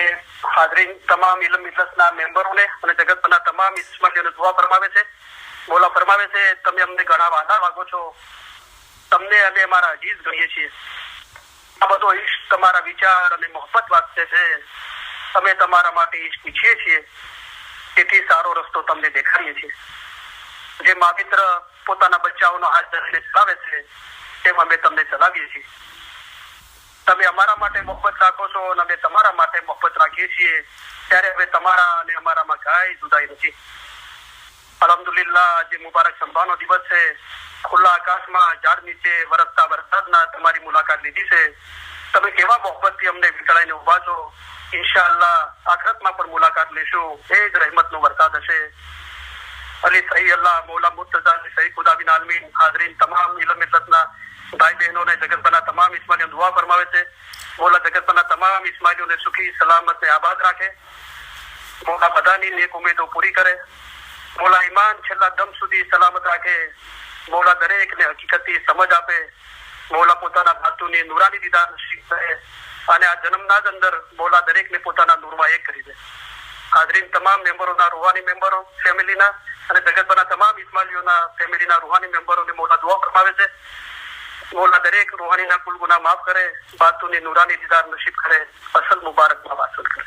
હાજરીન તમામ ઇલમ મિજલસના મેમ્બરોને અને જગતના તમામ ઇસ્માઈલીઓને દુઆ ફરમાવે છે. મોલા ફરમાવે છે તમે અમને ઘણા વાદા માગો છો, તમને અમે અમારા અજીઝ ગણીએ છીએ. આ બધો ઈશ્ક તમારા વિચાર અને મોહબ્બત વાસ્તે છે. અમે તમારા માટે ઈશ્ક ઈચ્છીએ છીએ, તેથી સારો રસ્તો તમને દેખાડીએ છીએ. જે માવિત્ર પોતાના બચ્ચાઓનો હાથ ધરીને ચલાવે છે તેમ અમે તમને ચલાવીએ છીએ. તમે અમારા માટે મોહબ્બત રાખો છો અને અમે તમારા માટે મોહબ્બત રાખીએ છીએ. ત્યારે હવે તમારા અને અમારામાં કાંઈ જુદાઈ નથી. અલ્હમ્દુલિલ્લાહ આજે મુબારક સંભાનો દિવસ છે. ખુલ્લા આકાશમાં ઝાડ નીચે વરસતા વરસાદના તમારી મુલાકાત લીધી છે. તમે કેવા મોહબ્બતથી અમને વીંટળાઈને ઉભા છો. ઇન્શાઅલ્લાહ આખરતમાં પણ મુલાકાત લેશું. એ જ રહેમતનો વરસાદ હશે. અલી સહી અલ્લાહ મૌલા મુર્તઝા સહી ખુદાબિન આલમીન હાજરીન તમામ ઇલમ મિલ્લતના ભાઈ બહેનોને જગતના તમામ ઇસ્માઈલીઓ દુઆ ફરમાવે છે. મોલા જગતના તમામ ઇસ્માઈલીઓને સુખી સલામત ને આબાદ રાખે. મોલા બધાની નેક ઉમેદો પૂરી કરે. મોલા ઈમાન છેલ્લા દમ સુધી સલામત રાખે. મોલા દરેકને હકીકતની સમજ આપે. મોલા પોતાના બાતુની નૂરાની દીદાર નસીબ કરે અને આ જન્મના જ અંદર મોલા દરેકને પોતાના નૂરમાં એક કરી દે. હાજરીન તમામ મેમ્બરોના રૂહાની મેમ્બરો ફેમિલીના અને જગતના તમામ ઇસ્માઈલીઓના ફેમિલીના રૂહાની મેમ્બરોને મોલા દુઆ ફરમાવે છે. મોલા દરેક રૂહાનીના કુલ ગુનાહ માફ કરે, બાતુની નૂરાની દીદાર નસીબ કરે, અસલ મુબારકમાં વાસલ કરે.